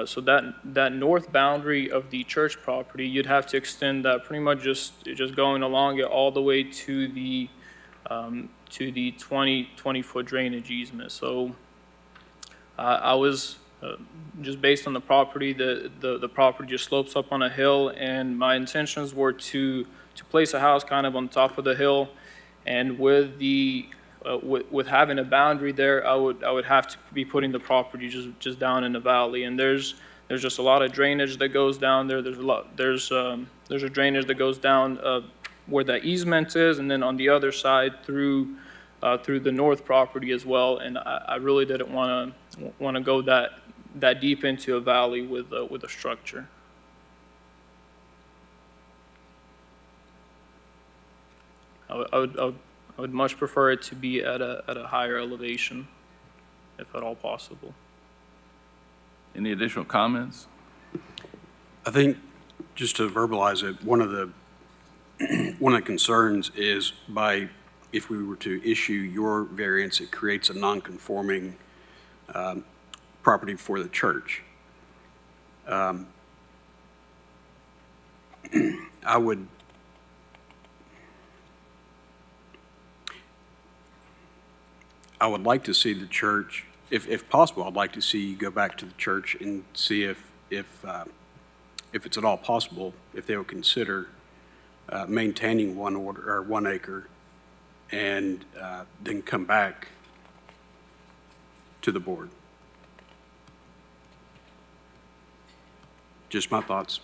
so that north boundary of the church property, you'd have to extend that pretty much just going along it all the way to the 20-foot drainage easement. So I was just based on the property, the property just slopes up on a hill, and my intentions were to place a house kind of on top of the hill, and with with having a boundary there, I would have to be putting the property just down in the valley, and there's just a lot of drainage that goes down there. There's a drainage that goes down where that easement is, and then on the other side through the north property as well. And I really didn't want to go that deep into a valley with a structure. I would much prefer it to be at a higher elevation, if at all possible. Any additional comments? I think, just to verbalize it, one of the concerns is if we were to issue your variance, it creates a non-conforming property for the church. I would like to see the church, if possible, I'd like to see you go back to the church and see if it's at all possible, if they would consider maintaining 1 acre, and then come back to the board. Just my thoughts.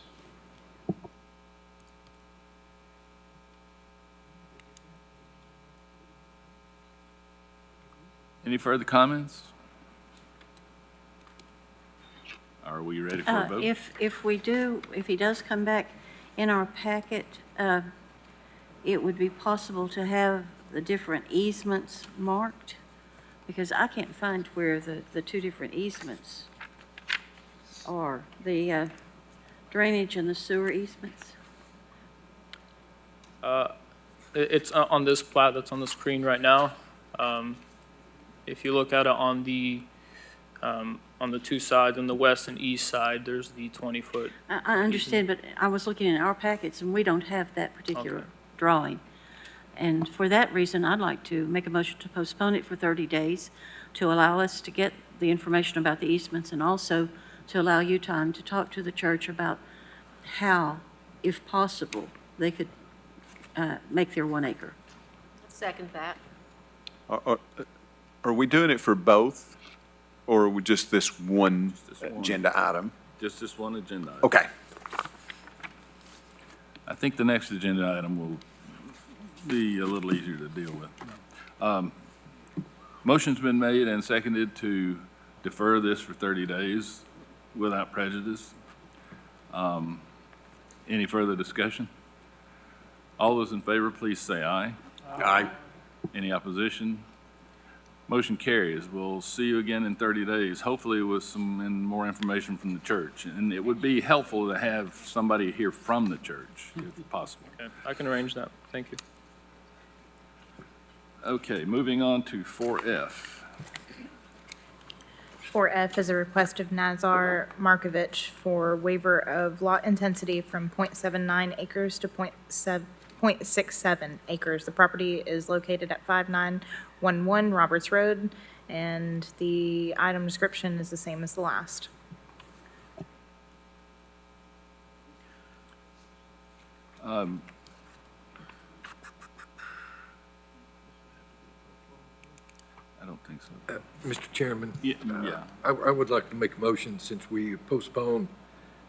Any further comments? Are we ready for a vote? If he does come back in our packet, it would be possible to have the different easements marked, because I can't find where the two different easements are, the drainage and the sewer easements. It's on this plat that's on the screen right now. If you look at it on the two sides, on the west and east side, there's the 20-foot. I understand, but I was looking in our packets, and we don't have that particular Okay. drawing. And for that reason, I'd like to make a motion to postpone it for 30 days to allow us to get the information about the easements, and also to allow you time to talk to the church about how, if possible, they could make their 1 acre. Second that. Are we doing it for both, or are we just this one Just this one. agenda item? Just this one agenda item. Okay. I think the next agenda item will be a little easier to deal with. Motion's been made and seconded to defer this for 30 days without prejudice. Any further discussion? All those in favor, please say aye. Aye. Any opposition? Motion carries. We'll see you again in 30 days, hopefully with some more information from the church. And it would be helpful to have somebody here from the church, if possible. Okay, I can arrange that. Thank you. Okay, moving on to 4F. 4F is a request of Nazar Markovich for waiver of lot intensity from .79 acres to .67 acres. The property is located at 5911 Roberts Road, and the item description is the same as the last. I don't think so. Mr. Chairman? Yeah. I would like to make a motion, since we postponed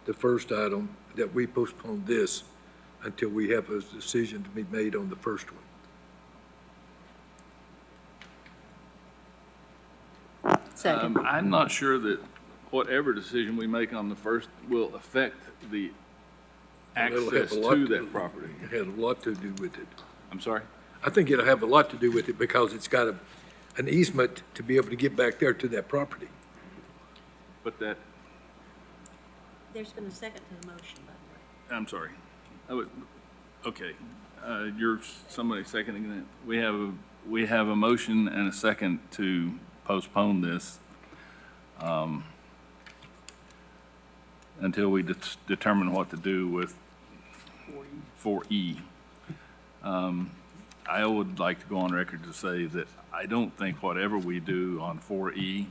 the first item, that we postpone this until we have a decision to be made on the first one. Second. I'm not sure that whatever decision we make on the first will affect the It'll have access a lot to that property. It had a lot to do with it. I'm sorry? I think it'll have a lot to do with it, because it's got an easement to be able to get back there to that property. But that, There's been a second to the motion, by the way. I'm sorry. Okay, you're, somebody seconding that? We have a motion and a second to postpone this until we determine what to do with 4E. I would like to go on record to say that I don't think whatever we do on 4E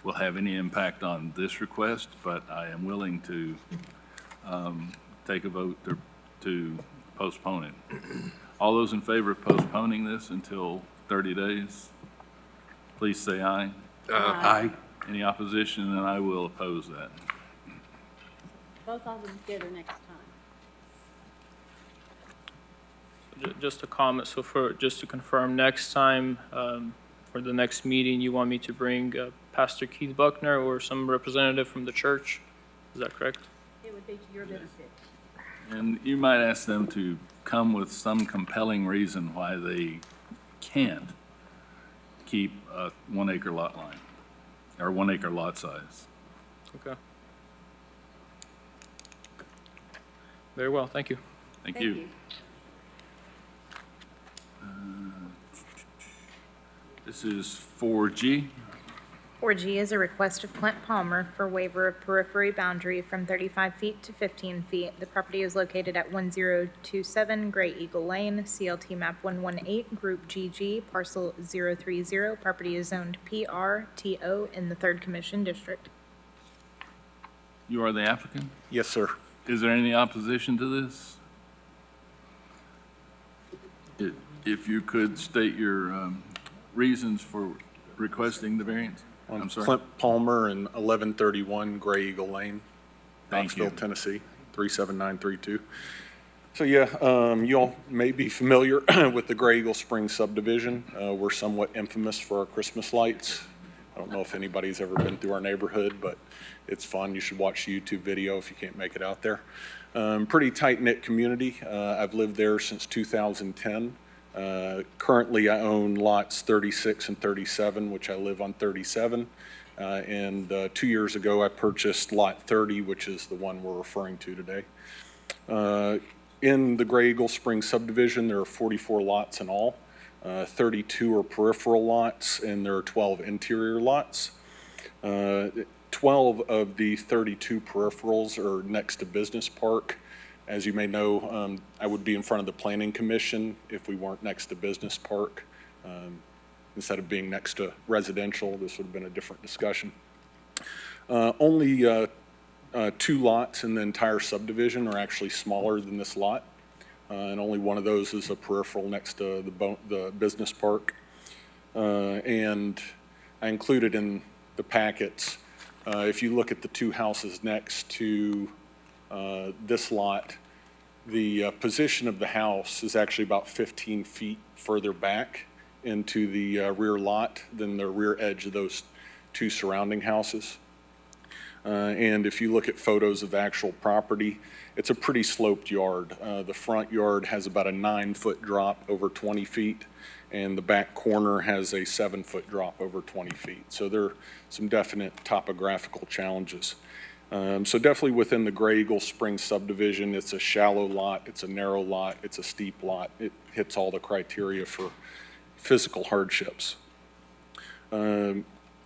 will have any impact on this request, but I am willing to take a vote to postpone it. All those in favor of postponing this until 30 days, please say aye. Aye. Any opposition, and I will oppose that. Both of them together next time. Just a comment, so just to confirm, next time, for the next meeting, you want me to bring Pastor Keith Buckner or some representative from the church? Is that correct? It would be to your benefit. And you might ask them to come with some compelling reason why they can't keep a 1 acre lot line, or 1 acre lot size. Okay. Very well, thank you. Thank you. This is 4G. 4G is a request of Clint Palmer for waiver of periphery boundary from 35 feet to 15 feet. The property is located at 1027 Gray Eagle Lane, CLT map 118, Group GG, parcel 030. Property is zoned PRTO in the 3rd Commission District. You are the applicant? Yes, sir. Is there any opposition to this? If you could state your reasons for requesting the variance? I'm sorry? Clint Palmer and 1131 Gray Eagle Lane, Thank you. Knoxville, Tennessee, 37932. So yeah, you all may be familiar with the Gray Eagle Springs subdivision. We're somewhat infamous for our Christmas lights. I don't know if anybody's ever been through our neighborhood, but it's fun. You should watch the YouTube video if you can't make it out there. Pretty tight-knit community. I've lived there since 2010. Currently, I own lots 36 and 37, which I live on 37. And 2 years ago, I purchased lot 30, which is the one we're referring to today. In the Gray Eagle Springs subdivision, there are 44 lots in all. 32 are peripheral lots, and there are 12 interior lots. 12 of the 32 peripherals are next to Business Park. As you may know, I would be in front of the Planning Commission if we weren't next to Business Park. Instead of being next to residential, this would have been a different discussion. Only 2 lots in the entire subdivision are actually smaller than this lot. And only one of those is a peripheral next to the Business Park. And I included in the packets, if you look at the 2 houses next to this lot, the position of the house is actually about 15 feet further back into the rear lot than the rear edge of those 2 surrounding houses. And if you look at photos of the actual property, it's a pretty sloped yard. The front yard has about a 9-foot drop over 20 feet, and the back corner has a 7-foot drop over 20 feet. So there are some definite topographical challenges. So definitely within the Gray Eagle Springs subdivision, it's a shallow lot, it's a narrow lot, it's a steep lot. It hits all the criteria for physical hardships.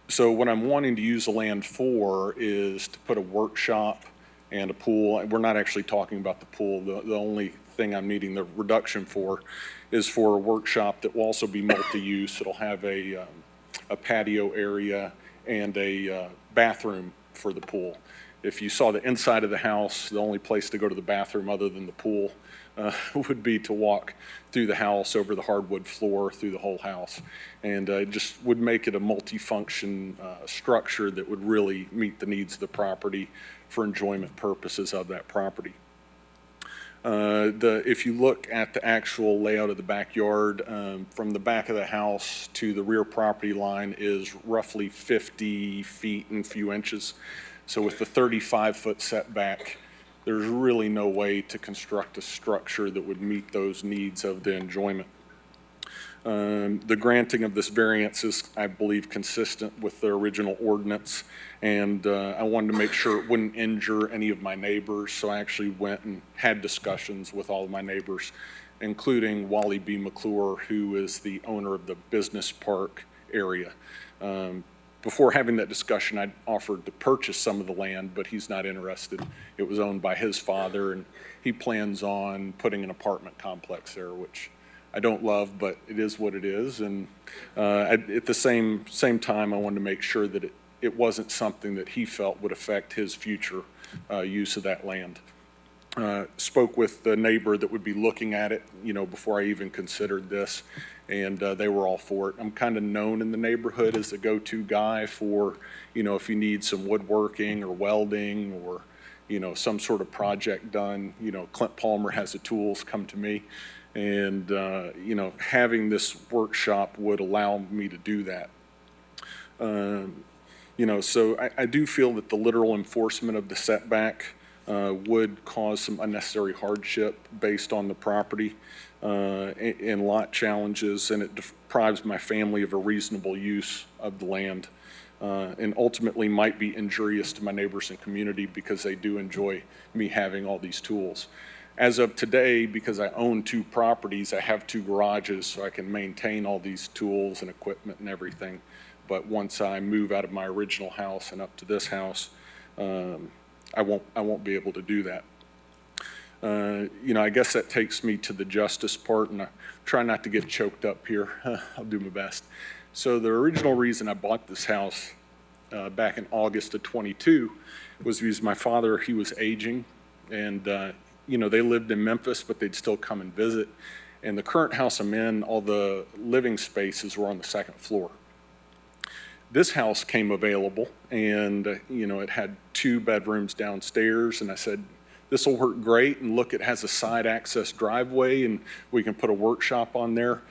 So what I'm wanting to use the land for is to put a workshop and a pool. We're not actually talking about the pool. The only thing I'm needing the reduction for is for a workshop that will also be multi-use. It'll have a patio area and a bathroom for the pool. If you saw the inside of the house, the only place to go to the bathroom other than the pool would be to walk through the house over the hardwood floor through the whole house. And it just would make it a multi-function structure that would really meet the needs of the property for enjoyment purposes of that property. If you look at the actual layout of the backyard, from the back of the house to the rear property line is roughly 50 feet and a few inches. So with the 35-foot setback, there's really no way to construct a structure that would meet those needs of the enjoyment. The granting of this variance is, I believe, consistent with the original ordinance, and I wanted to make sure it wouldn't injure any of my neighbors, so I actually went and had discussions with all of my neighbors, including Wally B. McClure, who is the owner of the Business Park area. Before having that discussion, I offered to purchase some of the land, but he's not interested. It was owned by his father, and he plans on putting an apartment complex there, which I don't love, but it is what it is. And at the same time, I wanted to make sure that it wasn't something that he felt would affect his future use of that land. Spoke with the neighbor that would be looking at it, before I even considered this, and they were all for it. I'm kind of known in the neighborhood as the go-to guy for, if you need some woodworking or welding or, some sort of project done, Clint Palmer has the tools, come to me. And, having this workshop would allow me to do that. So I do feel that the literal enforcement of the setback would cause some unnecessary hardship based on the property and lot challenges, and it deprives my family of a reasonable use of the land, and ultimately might be injurious to my neighbors and community because they do enjoy me having all these tools. As of today, because I own 2 properties, I have 2 garages, so I can maintain all these tools and equipment and everything. But once I move out of my original house and up to this house, I won't be able to do that. I guess that takes me to the justice part, and I try not to get choked up here. I'll do my best. So the original reason I bought this house back in August of '22 was because my father, he was aging, and they lived in Memphis, but they'd still come and visit. And the current house I'm in, all the living spaces were on the 2nd floor. This house came available, and, it had 2 bedrooms downstairs, and I said, this will work great, and look, it has a side access driveway, and we can put a workshop on there.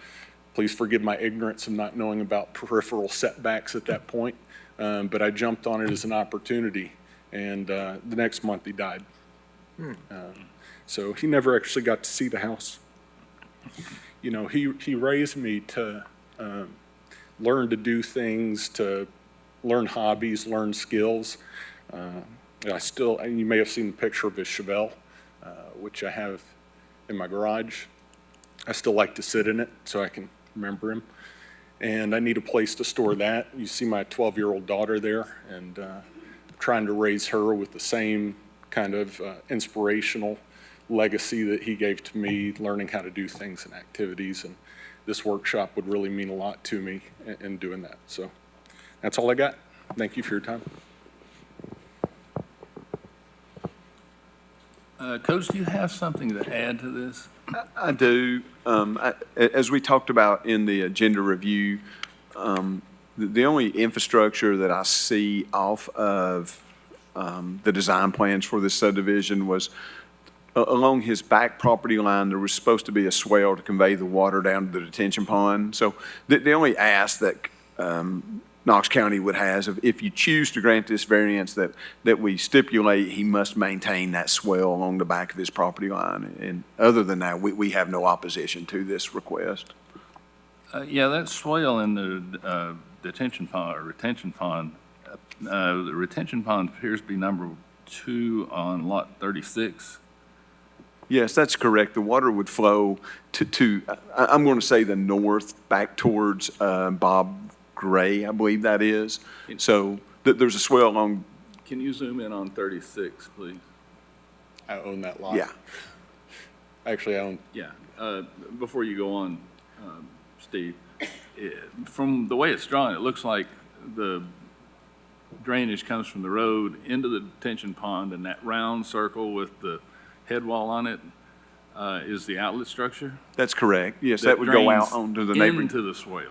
Please forgive my ignorance of not knowing about peripheral setbacks at that point, but I jumped on it as an opportunity, and the next month he died. So he never actually got to see the house. He raised me to learn to do things, to learn hobbies, learn skills. You may have seen the picture of his Chevelle, which I have in my garage. I still like to sit in it so I can remember him. And I need a place to store that. You see my 12-year-old daughter there, and trying to raise her with the same kind of inspirational legacy that he gave to me, learning how to do things and activities. And this workshop would really mean a lot to me in doing that. So that's all I got. Thank you for your time. Coach, do you have something to add to this? I do. As we talked about in the agenda review, the only infrastructure that I see off of the design plans for this subdivision was along his back property line. There was supposed to be a swale to convey the water down to the detention pond. So the only ask that Knox County would have, if you choose to grant this variance, that we stipulate he must maintain that swell along the back of his property line. And other than that, we have no opposition to this request. Yeah, that swale in the detention pond or retention pond, the retention pond appears to be number 2 on lot 36. Yes, that's correct. The water would flow I'm going to say the north, back towards Bob Gray, I believe that is. So there's a swell along. Can you zoom in on 36, please? I own that lot. Yeah. Actually, I own. Yeah. Before you go on, Steve, from the way it's drawn, it looks like the drainage comes from the road into the detention pond, and that round circle with the head wall on it is the outlet structure? That's correct. Yes, that would go out onto the neighboring. Into the swale.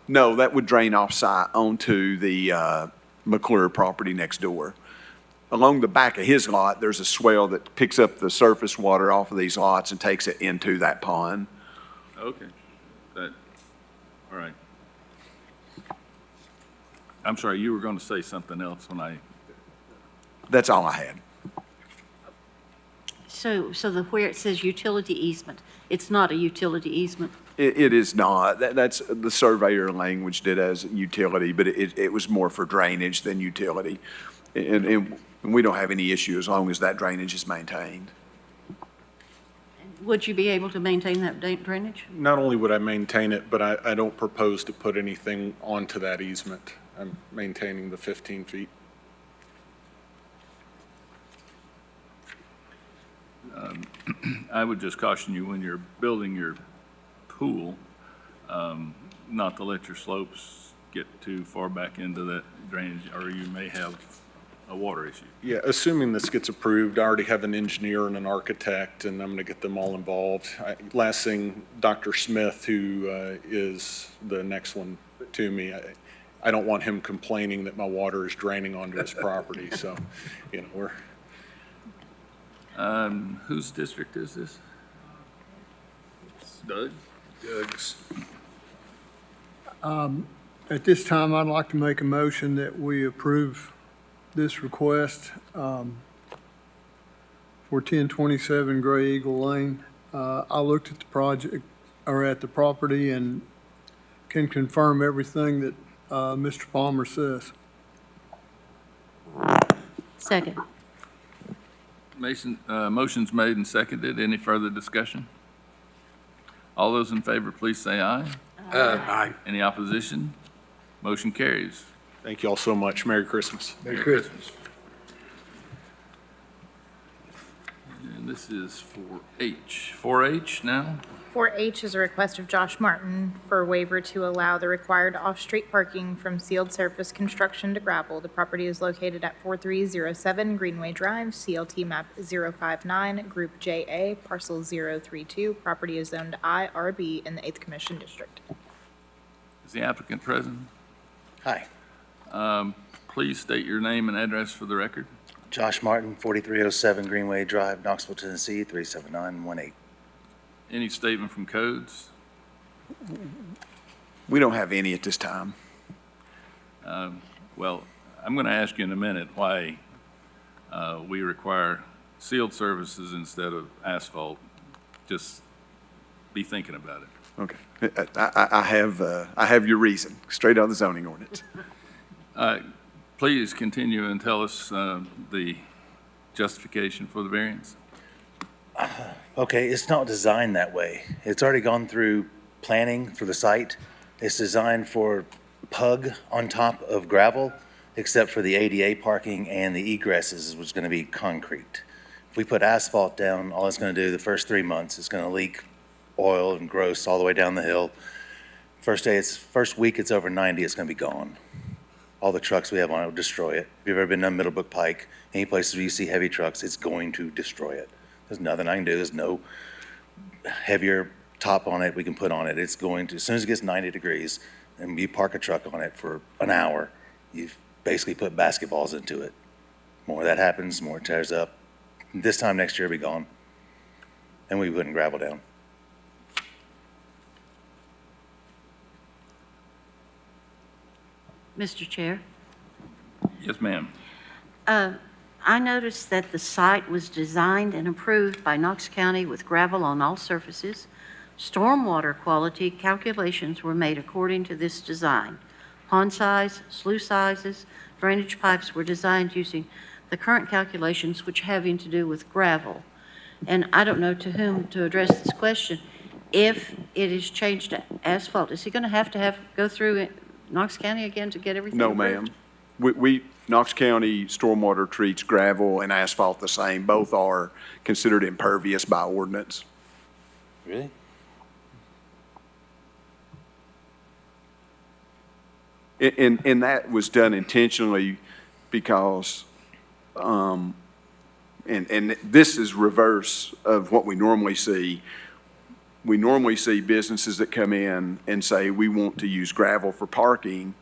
No, that would drain off-site onto the McClure property next door. Along the back of his lot, there's a swale that picks up the surface water off of these lots and takes it into that pond. Okay. All right. I'm sorry, you were going to say something else when That's all I had. So where it says utility easement, it's not a utility easement? It is not. That's the surveyor language did as utility, but it was more for drainage than utility. And we don't have any issue as long as that drainage is maintained. Would you be able to maintain that drainage? Not only would I maintain it, but I don't propose to put anything onto that easement. I'm maintaining the 15 feet. I would just caution you when you're building your pool, not to let your slopes get too far back into that drainage, or you may have a water issue. Yeah, assuming this gets approved, I already have an engineer and an architect, and I'm going to get them all involved. Last thing, Dr. Smith, who is the next one to me, I don't want him complaining that my water is draining onto his property, so, we're... Whose district is this? Doug? Doug's. At this time, I'd like to make a motion that we approve this request for 1027 Gray Eagle Lane. I looked at the project, or at the property, and can confirm everything that Mr. Palmer says. Second. Motion's made and seconded. Any further discussion? All those in favor, please say aye. Aye. Any opposition? Motion carries. Thank you all so much. Merry Christmas. Merry Christmas. And this is 4H. 4H now? 4H is a request of Josh Martin for a waiver to allow the required off-street parking from sealed surface construction to gravel. The property is located at 4307 Greenway Drive, CLT map 059, Group JA, parcel 032. Property is zoned IRB in the 8th Commission District. Is the applicant present? Hi. Please state your name and address for the record. Josh Martin, 4307 Greenway Drive, Knoxville, Tennessee, 37918. Any statement from codes? We don't have any at this time. Well, I'm going to ask you in a minute why we require sealed surfaces instead of asphalt. Just be thinking about it. Okay. I have your reason, straight out of the zoning ordinance. Please continue and tell us the justification for the variance. Okay, it's not designed that way. It's already gone through planning for the site. It's designed for pug on top of gravel, except for the ADA parking and the egresses, which is going to be concrete. If we put asphalt down, all it's going to do the first 3 months is going to leak oil and gross all the way down the hill. First week it's over 90, it's going to be gone. All the trucks we have on it will destroy it. If you've ever been down Middlebrook Pike, any places where you see heavy trucks, it's going to destroy it. There's nothing I can do. There's no heavier top on it we can put on it. It's going to, as soon as it gets 90 degrees and you park a truck on it for an hour, you've basically put basketballs into it. More that happens, more it tears up. This time next year it'll be gone. And we putting gravel down. Mr. Chair, Yes, ma'am. I noticed that the site was designed and approved by Knox County with gravel on all surfaces. Stormwater quality calculations were made according to this design. Pond size, sluice sizes, drainage pipes were designed using the current calculations, which having to do with gravel. And I don't know to whom to address this question. If it is changed to asphalt, is he going to have go through Knox County again to get everything No, approved? ma'am. Knox County stormwater treats gravel and asphalt the same. Both are considered impervious by ordinance. Really? And that was done intentionally because, and this is reverse of what we normally see. We normally see businesses that come in and say, we want to use gravel for parking,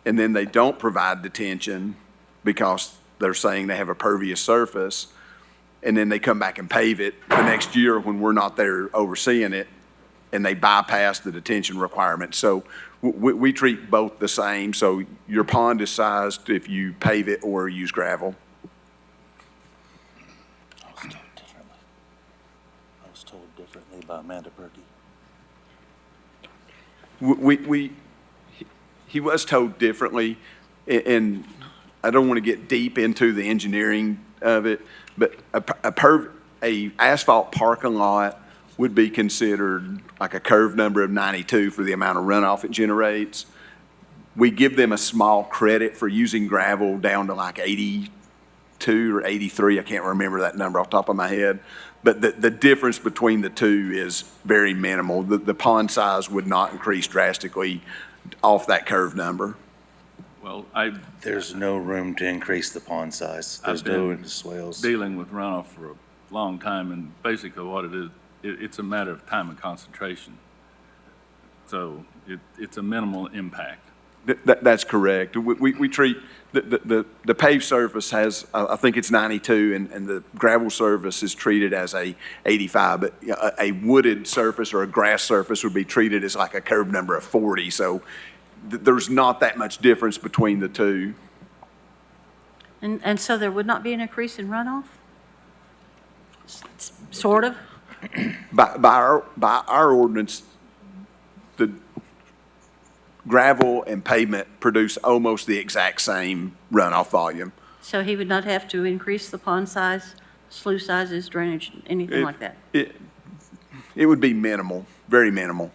and then they don't provide detention because they're saying they have a pervious surface, and then they come back and pave it the next year when we're not there overseeing it, and they bypass the detention requirement. So we treat both the same, so your pond is sized if you pave it or use gravel. I was told differently by Amanda Berkey. He was told differently, and I don't want to get deep into the engineering of it, but a asphalt parking lot would be considered like a curve number of 92 for the amount of runoff it generates. We give them a small credit for using gravel down to like 82 or 83. I can't remember that number off the top of my head. But the difference between the two is very minimal. The pond size would not increase drastically off that curve number. Well, There's no room to increase the pond size. There's I've no been room to swales. dealing with runoff for a long time, and basically what it is, it's a matter of time and concentration. So it's a minimal impact. That's correct. We treat, the paved surface has, I think it's 92, and the gravel surface is treated as a 85, but a wooded surface or a grass surface would be treated as like a curve number of 40. So there's not that much difference between the two. And so there would not be an increase in runoff? Sort of? By our ordinance, the gravel and pavement produce almost the exact same runoff volume. So he would not have to increase the pond size, sluice sizes, drainage, anything like that? It would be minimal, very minimal.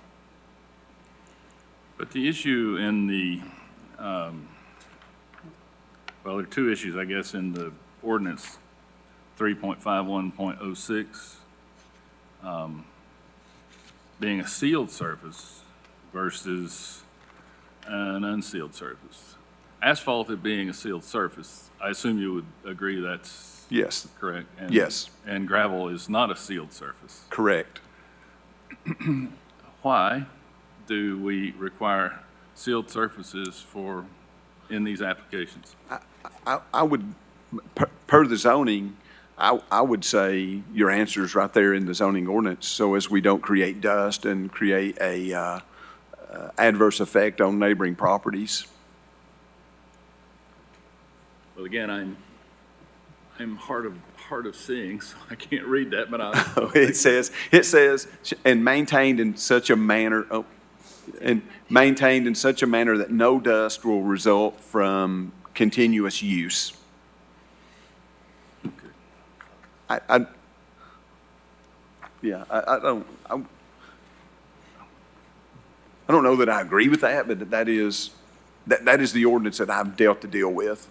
But the issue in the, well, there are two issues, I guess, in the ordinance 3.51.06, being a sealed surface versus an unsealed surface. Asphalt being a sealed surface, I assume you would agree that's Yes, correct? Yes. And gravel is not a sealed surface. correct. Why do we require sealed surfaces for in these applications. I would, per the zoning, I would say your answer's right there in the zoning ordinance, so as we don't create dust and create a adverse effect on neighboring properties. Well, again, I'm hard of seeing, so I can't read that, but I. It says, and maintained in such a manner, that no dust will result from continuous use. I don't know that I agree with that, but that is the ordinance that I've dealt to deal with.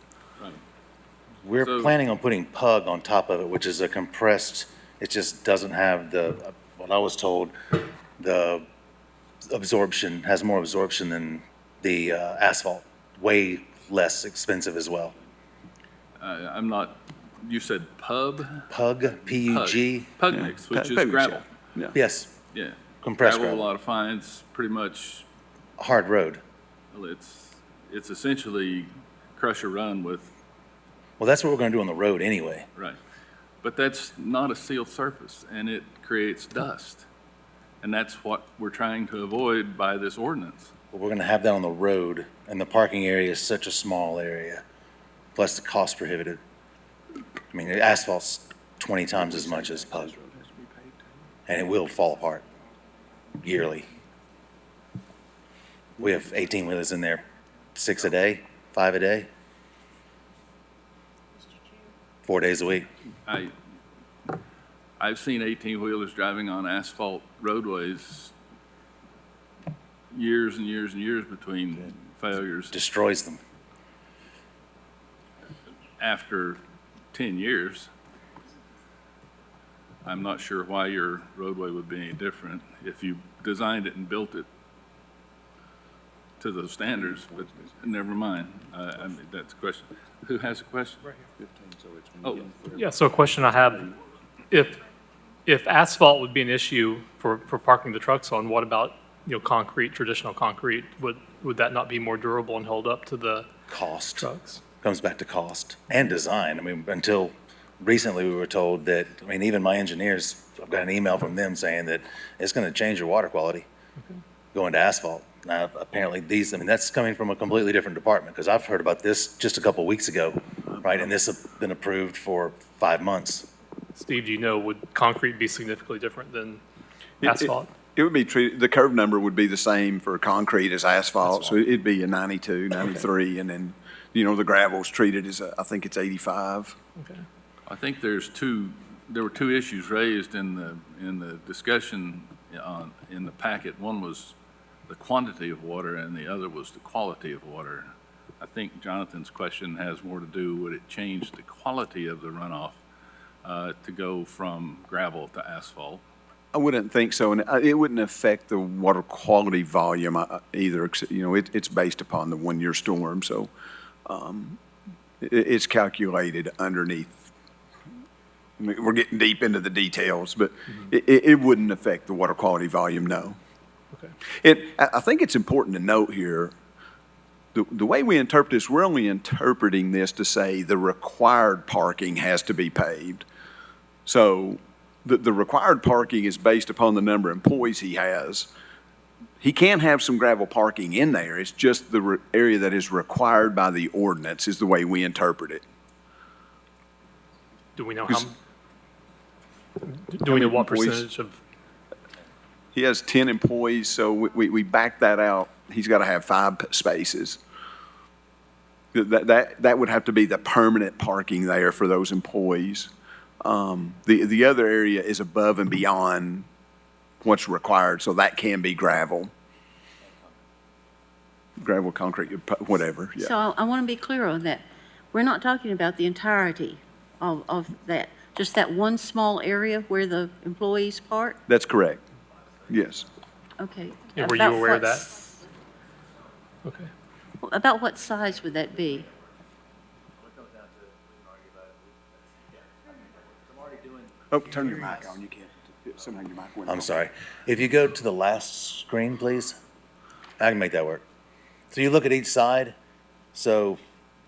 We're So- planning on putting PUG on top of it, which is a compressed, it just doesn't have what I was told, the absorption, has more absorption than the asphalt, way less expensive as well. I'm not, you said pub? PUG, P-U-G, Pug mix, which is Pug mix, gravel. Yeah. yes, Yeah. compressed Gravel, a gravel, lot of fines, pretty much, hard road. well, it's essentially crush or run with, Well, that's what we're gonna do on the road anyway. right. But that's not a sealed surface, and it creates dust. And that's what we're trying to avoid by this ordinance. But we're gonna have that on the road, and the parking area is such a small area, plus the cost prohibitive. I mean, the asphalt's 20 times as much as PUG, and it will fall apart yearly. We have 18-wheelers in there, 6 a day, 5 a day, 4 days a week. I've seen 18-wheelers driving on asphalt roadways years and years and years between failures. Destroys them. After 10 years, I'm not sure why your roadway would be any different if you designed it and built it to those standards, but never mind. I mean, that's a question. Who has a question? Oh, Yeah, so a question I have, if asphalt would be an issue for parking the trucks on, what about, concrete, traditional concrete? Would that not be more durable and hold up to the Cost. trucks? Comes back to cost and design. I mean, until recently, we were told that, I mean, even my engineers, I've got an email from them saying that it's gonna change your water quality going to asphalt. Now, apparently that's coming from a completely different department, because I've heard about this just a couple weeks ago, right? And this has been approved for 5 months. Steve, do you know, would concrete be significantly different than asphalt? It would be treated, the curve number would be the same for concrete as asphalt, so it'd be a 92, 93, and then, the gravel's treated as, I think it's 85. Okay. I think there were two issues raised in the discussion in the packet. One was the quantity of water, and the other was the quality of water. I think Jonathan's question has more to do, would it change the quality of the runoff to go from gravel to asphalt? I wouldn't think so, and it wouldn't affect the water quality volume either. It's based upon the one-year storm, so it's calculated underneath. I mean, we're getting deep into the details, but it wouldn't affect the water quality volume, no. Okay. I think it's important to note here, the way we interpret this, we're only interpreting this to say the required parking has to be paved. So the required parking is based upon the number of employees he has. He can have some gravel parking in there. It's just the area that is required by the ordinance is the way we interpret it. Do we know do we know what employees? percentage of, He has 10 employees, so we back that out. He's got to have 5 spaces. That would have to be the permanent parking there for those employees. The other area is above and beyond what's required, so that can be gravel. Gravel, concrete, whatever, yeah. So I want to be clear on that. We're not talking about the entirety of that, just that one small area where the employees park? That's correct, yes. Okay. and were you About aware of that? what's- Okay. About what size would that be? Oh, turn your mic on, you can't, somehow your mic went off. I'm sorry. If you go to the last screen, please, I can make that work. So you look at each side, So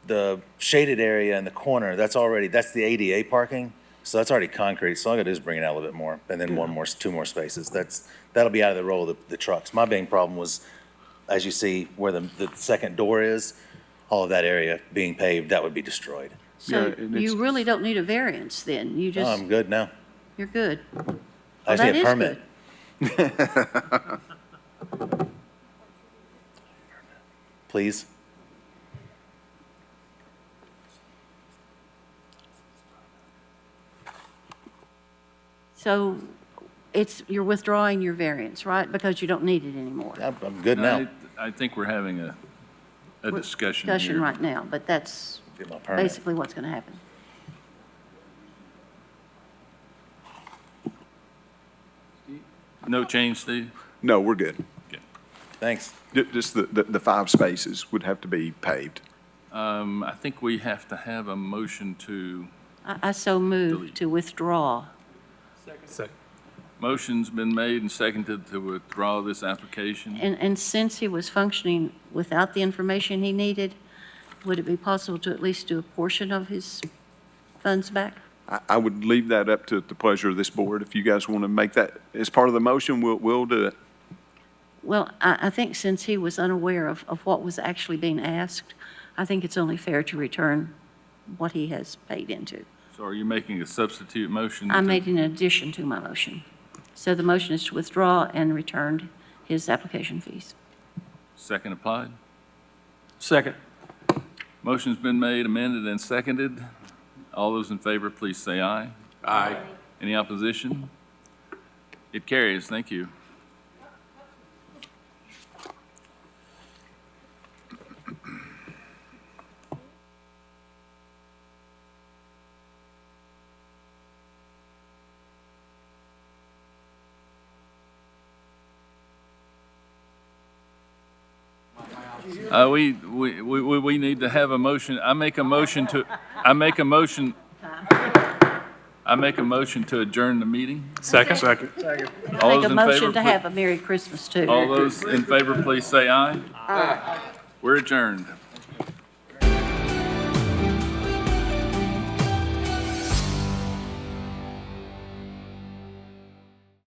the shaded area in the corner, that's the ADA parking, so that's already concrete, so all I gotta do is bring it out a little bit more, and then two more spaces. That'll be out of the roll of the trucks. My main problem was, as you see where the second door is, all of that area being paved, that would be destroyed. So Yeah, and you it's- really don't need a variance then? You No, just, I'm good now. you're good? I just Well, need a that permit. is Please. So you're withdrawing your variance, right? Because you don't need it anymore? I'm good now. I think we're having a discussion Discussion here. right now, but that's Get my permit. basically what's going to happen. No change, Steve? No, we're good. Thanks. Just the 5 spaces would have to be paved. I think we have to have a motion to, I so move Delete. to withdraw. Second. motion's been made and seconded to withdraw this application. And since he was functioning without the information he needed, would it be possible to at least do a portion of his funds back? I would leave that up to the pleasure of this board. If you guys want to make that as part of the motion, we'll do it. Well, I think since he was unaware of what was actually being asked, I think it's only fair to return what he has paid into. So are you making a substitute motion? I to- made an addition to my motion. So the motion is to withdraw and return his application fees. Second applied? Second. Motion's been made, amended, and seconded. All those in favor, please say aye. Aye. Any opposition? It carries. Thank you. We need to have a motion. I make a motion to adjourn the meeting. Second. All Make those a in motion favor, to have a Merry Christmas too. all those in favor, please say aye. Aye. We're adjourned.